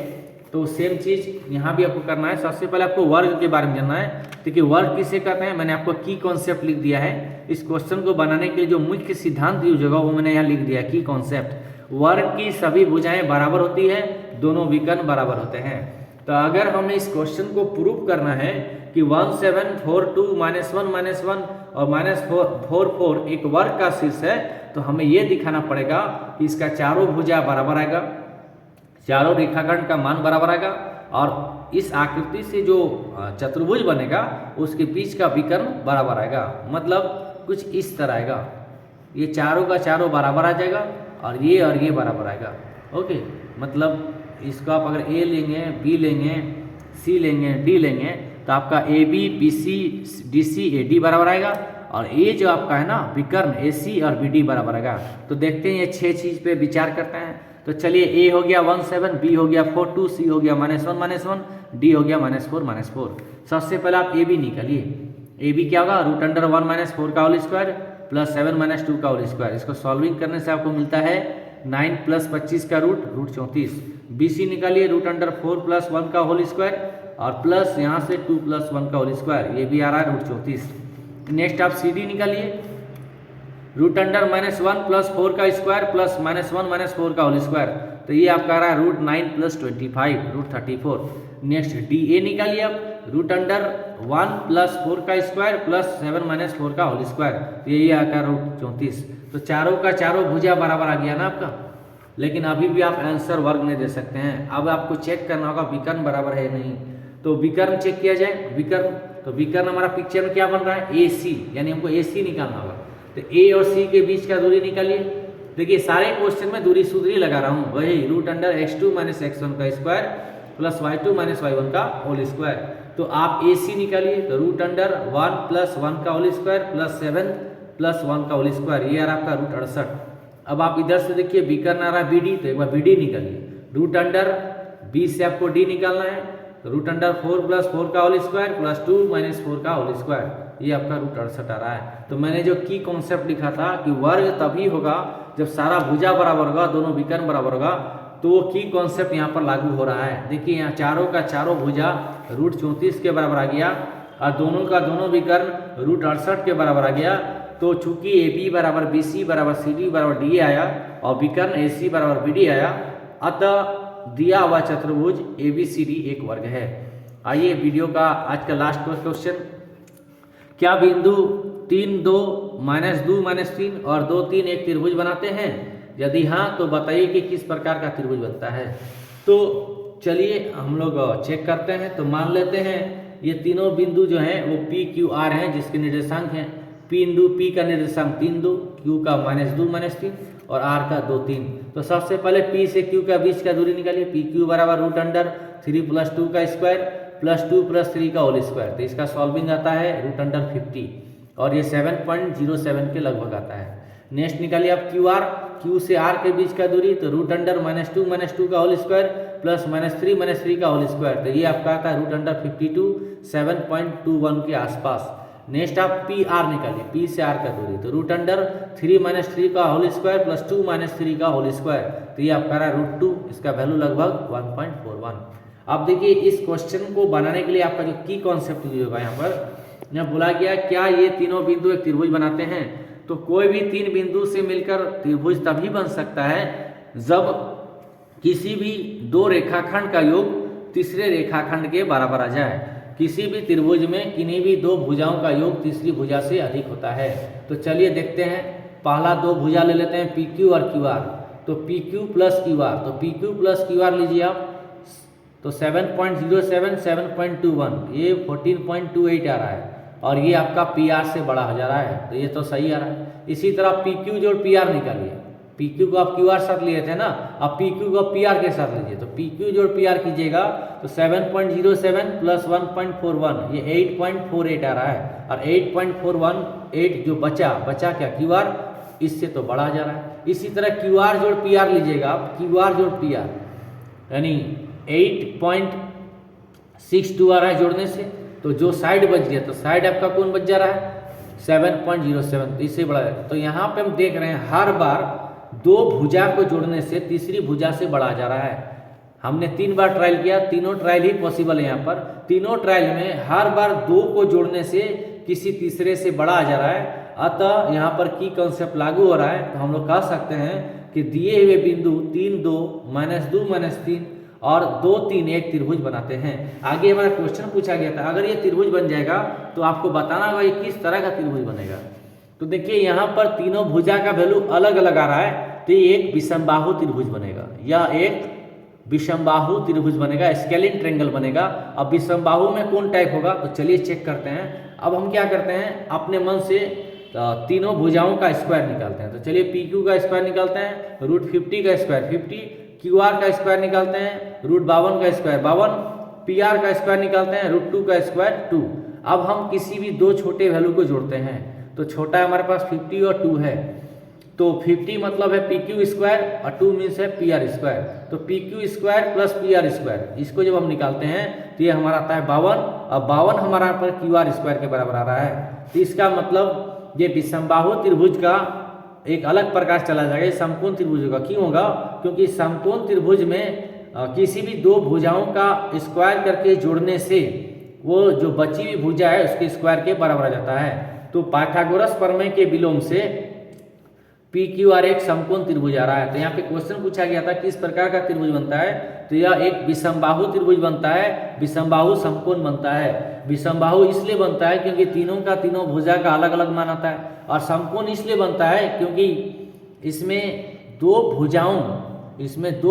S2: तो सेम चीज यहाँ भी आपको करना है। सबसे पहले आपको वर्ग के बारे में जानना है। देखिए वर्ग किसे कहते हैं, मैंने आपको की कॉन्सेप्ट लिख दिया है। इस क्वेश्चन को बनाने के लिए जो मुख्य सिद्धांत यूज होगा वो मैंने यहाँ लिख दिया, की कॉन्सेप्ट। वर्ग की सभी भुजाएं बराबर होती है, दोनों विकर्ण बराबर होते हैं। तो अगर हमें इस क्वेश्चन को प्रूव करना है कि 1 7 4 2 -1 -1 और -4 4 एक वर्ग का शीर्ष है, तो हमें यह दिखाना पड़ेगा कि इसका चारों भुजा बराबर आएगा, चारों रेखाखंड का मान बराबर आएगा, और इस आकृति से जो चतुर्भुज बनेगा उसके बीच का विकर्ण बराबर आएगा। मतलब कुछ इस तरह आएगा, ये चारों का चारों बराबर आ जाएगा और ये बराबर आएगा, ओके। मतलब इसको आप अगर ए लेंगे, बी लेंगे, सी लेंगे, डी लेंगे, तो आपका A B B C D C A D बराबर आएगा, और ये जो आपका है ना विकर्ण ए सी और बी डी बराबर आएगा। तो देखते हैं ये 6 चीज पे विचार करते हैं। तो चलिए ए हो गया 1 7, बी हो गया 4 2, सी हो गया -1 -1, डी हो गया -4 -4। सबसे पहले आप ए बी निकालिए। ए बी क्या होगा, √1 - 4 का होल स्क्वायर प्लस 7 - 2 का होल स्क्वायर। इसको सॉल्विंग करने से आपको मिलता है 9 + 25 का रूट √34। बी सी निकालिए √4 + 1 का होल स्क्वायर और प्लस यहाँ से 2 + 1 का होल स्क्वायर, ये भी आ रहा है √34। नेक्स्ट आप सी डी निकालिए √-1 + 4 का स्क्वायर प्लस -1 - 4 का होल स्क्वायर, तो ये आपका आ रहा है √9 + 25 √34। नेक्स्ट डी ए निकालिए आप √1 + 4 का स्क्वायर प्लस 7 - 4 का होल स्क्वायर, तो यही आकर √34। तो चारों का चारों भुजा बराबर आ गया ना आपका। लेकिन अभी भी आप आंसर वर्ग नहीं दे सकते हैं। अब आपको चेक करना होगा विकर्ण बराबर है नहीं। तो विकर्ण चेक किया जाए, विकर्ण, तो विकर्ण हमारा पिक्चर में क्या बन रहा है, ए सी, यानी हमको ए सी निकालना होगा। तो ए और सी के बीच का दूरी निकालिए। देखिए सारे क्वेश्चन में दूरी सूत्री लगा रहा हूँ, वही √(x2 - x1) का स्क्वायर प्लस y2 - y1 का होल स्क्वायर। तो आप ए सी निकालिए, तो √(1 + 1 का होल स्क्वायर प्लस 7 + 1 का होल स्क्वायर, ये आ रहा आपका √68। अब आप इधर से देखिए विकर्ण आ रहा है बी डी, तो एक बार बी डी निकालिए। √b से आपको डी निकालना है, तो √4 + 4 का होल स्क्वायर प्लस 2 - 4 का होल स्क्वायर, ये आपका √68 आ रहा है। तो मैंने जो की कॉन्सेप्ट लिखा था कि वर्ग तभी होगा जब सारा भुजा बराबर होगा, दोनों विकर्ण बराबर होगा, तो वो की कॉन्सेप्ट यहाँ पर लागू हो रहा है। देखिए यहाँ चारों का चारों भुजा √34 के बराबर आ गया और दोनों का दोनों विकर्ण √68 के बराबर आ गया। तो चूंकि ए बी बराबर बी सी बराबर सी डी बराबर डी आया और विकर्ण ए सी बराबर बी डी आया, अतः दिया हुआ चतुर्भुज ए बी सी डी एक वर्ग है। आइए वीडियो का आज का लास्ट क्वेश्चन, क्या बिंदु 3 2 -2 -3 और 2 3 एक त्रिभुज बनाते हैं? यदि हाँ तो बताइए कि किस प्रकार का त्रिभुज बनता है। तो चलिए हम लोग चेक करते हैं। तो मान लेते हैं ये तीनों बिंदु जो हैं वो पी क्यू आर हैं, जिसके निर्देशांक हैं पी का निर्देशांक 3 2, क्यू का -2 -3 और आर का 2 3। तो सबसे पहले पी से क्यू का बीच का दूरी निकालिए। पी क्यू बराबर √3 + 2 का स्क्वायर +2 + 3 का होल स्क्वायर। तो इसका सॉल्विंग आता है √50 और ये 7.07 के लगभग आता है। नेक्स्ट निकालिए आप क्यू आर, क्यू से आर के बीच का दूरी, तो √2 -2 का होल स्क्वायर +-3 -3 का होल स्क्वायर। तो ये आपका आता है √52 7.21 के आसपास। नेक्स्ट आप पी आर निकालिए, पी से आर का दूरी, तो √3 - 3 का होल स्क्वायर +2 - 3 का होल स्क्वायर। तो ये आपका रहा √2, इसका वैल्यू लगभग 1.41। अब देखिए इस क्वेश्चन को बनाने के लिए आपका जो की कॉन्सेप्ट होगा यहाँ बोला गया क्या ये तीनों बिंदु एक त्रिभुज बनाते हैं। तो कोई भी 3 बिंदु से मिलकर त्रिभुज तभी बन सकता है जब किसी भी 2 रेखाखंड का योग तीसरे रेखाखंड के बराबर आ जाए। किसी भी त्रिभुज में किन्हीं भी 2 भुजाओं का योग तीसरी भुजा से अधिक होता है। तो चलिए देखते हैं, पहला 2 भुजा ले लेते हैं PQ और QR। तो PQ + QR, तो PQ + QR लीजिए आप, तो 7.07 7.21 ये 14.28 आ रहा है और ये आपका PR से बड़ा हो जा रहा है, तो ये तो सही आ रहा है। इसी तरह PQ जोड़ PR निकालिए। PQ को आप QR साथ लिए थे ना, अब PQ को PR के साथ लीजिए। तो PQ जोड़ PR कीजिएगा तो 7.07 + 1.41 ये 8.48 आ रहा है और 8.418 जो बचा क्या QR, इससे तो बड़ा जा रहा है। इसी तरह QR जोड़ PR लीजिएगा आप, QR जोड़ PR यानी 8.62 आ रहा है जोड़ने से। तो जो साइड बच गया, तो साइड आपका कौन बच जा रहा है 7.07, तो इससे बड़ा है। तो यहाँ पे हम देख रहे हैं हर बार 2 भुजा को जोड़ने से तीसरी भुजा से बड़ा जा रहा है। हमने 3 बार ट्रायल किया, तीनों ट्रायल ही पॉसिबल है यहाँ पर। तीनों ट्रायल में हर बार 2 को जोड़ने से किसी तीसरे से बड़ा आ जा रहा है। अतः यहाँ पर की कॉन्सेप्ट लागू हो रहा है। तो हम लोग कह सकते हैं कि दिए हुए बिंदु 3 2 -2 -3 और 2 3 एक त्रिभुज बनाते हैं। आगे हमारा क्वेश्चन पूछा गया था, अगर ये त्रिभुज बन जाएगा तो आपको बताना होगा ये किस तरह का त्रिभुज बनेगा। तो देखिए यहाँ पर तीनों भुजा का वैल्यू अलग अलग आ रहा है, तो ये एक विषमबाहु त्रिभुज बनेगा, या एक विषमबाहु त्रिभुज बनेगा, स्केलिन ट्रायंगल बनेगा। अब विषमबाहु में कौन टाइप होगा, तो चलिए चेक करते हैं। अब हम क्या करते हैं, अपने मन से तीनों भुजाओं का स्क्वायर निकालते हैं। तो चलिए PQ का स्क्वायर निकालते हैं, √50 का स्क्वायर 50, QR का स्क्वायर निकालते हैं, √52 का स्क्वायर 52, PR का स्क्वायर निकालते हैं, √2 का स्क्वायर 2। अब हम किसी भी 2 छोटे वैल्यू को जोड़ते हैं। तो छोटा हमारे पास 50 और 2 है, तो 50 मतलब है PQ स्क्वायर और 2 मीन्स है PR स्क्वायर। तो PQ स्क्वायर + PR स्क्वायर, इसको जब हम निकालते हैं तो ये हमारा आता है 52 और 52 हमारा पर QR स्क्वायर के बराबर आ रहा है। तो इसका मतलब ये विषमबाहु त्रिभुज का एक अलग प्रकार चला जाएगा, ये समकोण त्रिभुज होगा। क्यों होगा, क्योंकि समकोण त्रिभुज में किसी भी 2 भुजाओं का स्क्वायर करके जोड़ने से वो जो बची हुई भुजा है उसके स्क्वायर के बराबर आ जाता है। तो पाइथागोरस प्रमेय के विलोम से PQR एक समकोण त्रिभुज आ रहा है। तो यहाँ पे क्वेश्चन पूछा गया था किस प्रकार का त्रिभुज बनता है, तो यह एक विषमबाहु त्रिभुज बनता है, विषमबाहु समकोण बनता है। विषमबाहु इसलिए बनता है क्योंकि तीनों का तीनों भुजा का अलग अलग मान आता है, और समकोण इसलिए बनता है क्योंकि इसमें 2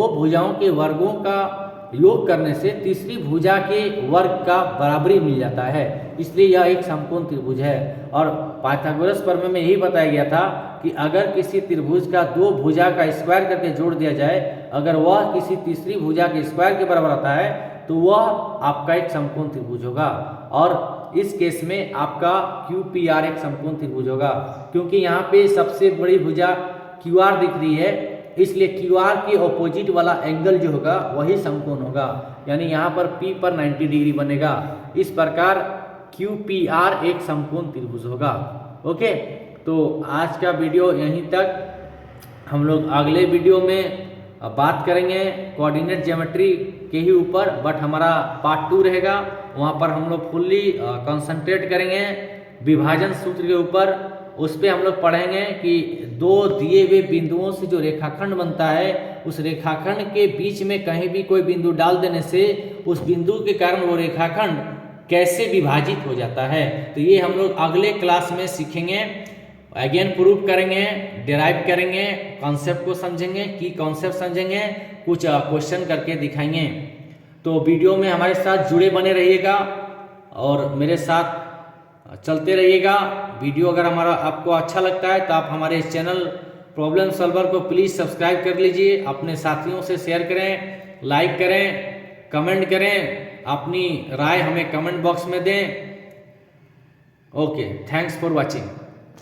S2: भुजाओं के वर्गों का योग करने से तीसरी भुजा के वर्ग का बराबरी मिल जाता है, इसलिए यह एक समकोण त्रिभुज है। और पाइथागोरस प्रमेय में यही बताया गया था कि अगर किसी त्रिभुज का 2 भुजा का स्क्वायर करके जोड़ दिया जाए, अगर वह किसी तीसरी भुजा के स्क्वायर के बराबर आता है तो वह आपका एक समकोण त्रिभुज होगा। और इस केस में आपका QPR एक समकोण त्रिभुज होगा, क्योंकि यहाँ पे सबसे बड़ी भुजा QR दिख रही है, इसलिए QR के ऑपोजिट वाला एंगल जो होगा वही समकोण होगा, यानी यहाँ पर P पर 90 डिग्री बनेगा। इस प्रकार QPR एक समकोण त्रिभुज होगा। ओके, तो आज का वीडियो यहीं तक। हम लोग अगले वीडियो में बात करेंगे कोऑर्डिनेट ज्योमेट्री के ही ऊपर, बट हमारा पार्ट 2 रहेगा, वहाँ पर हम लोग फुल्ली कंसंट्रेट करेंगे विभाजन सूत्र के ऊपर। उस पर हम लोग पढ़ेंगे कि 2 दिए हुए बिंदुओं से जो रेखाखंड बनता है, उस रेखाखंड के बीच में कहीं भी कोई बिंदु डाल देने से उस बिंदु के कारण वो रेखाखंड कैसे विभाजित हो जाता है। तो ये हम लोग अगले क्लास में सीखेंगे। अगेन प्रूफ करेंगे, डिराइव करेंगे, कॉन्सेप्ट को समझेंगे, की कॉन्सेप्ट समझेंगे, कुछ क्वेश्चन करके दिखाएंगे। तो वीडियो में हमारे साथ जुड़े बने रहिएगा और मेरे साथ चलते रहिएगा। वीडियो अगर हमारा आपको अच्छा लगता है तो आप हमारे इस चैनल प्रॉब्लम सॉल्वर को प्लीज़ सब्सक्राइब कर लीजिए, अपने साथियों से शेयर करें, लाइक करें, कमेंट करें, अपनी राय हमें कमेंट बॉक्स में दें। Okay, thanks for watching.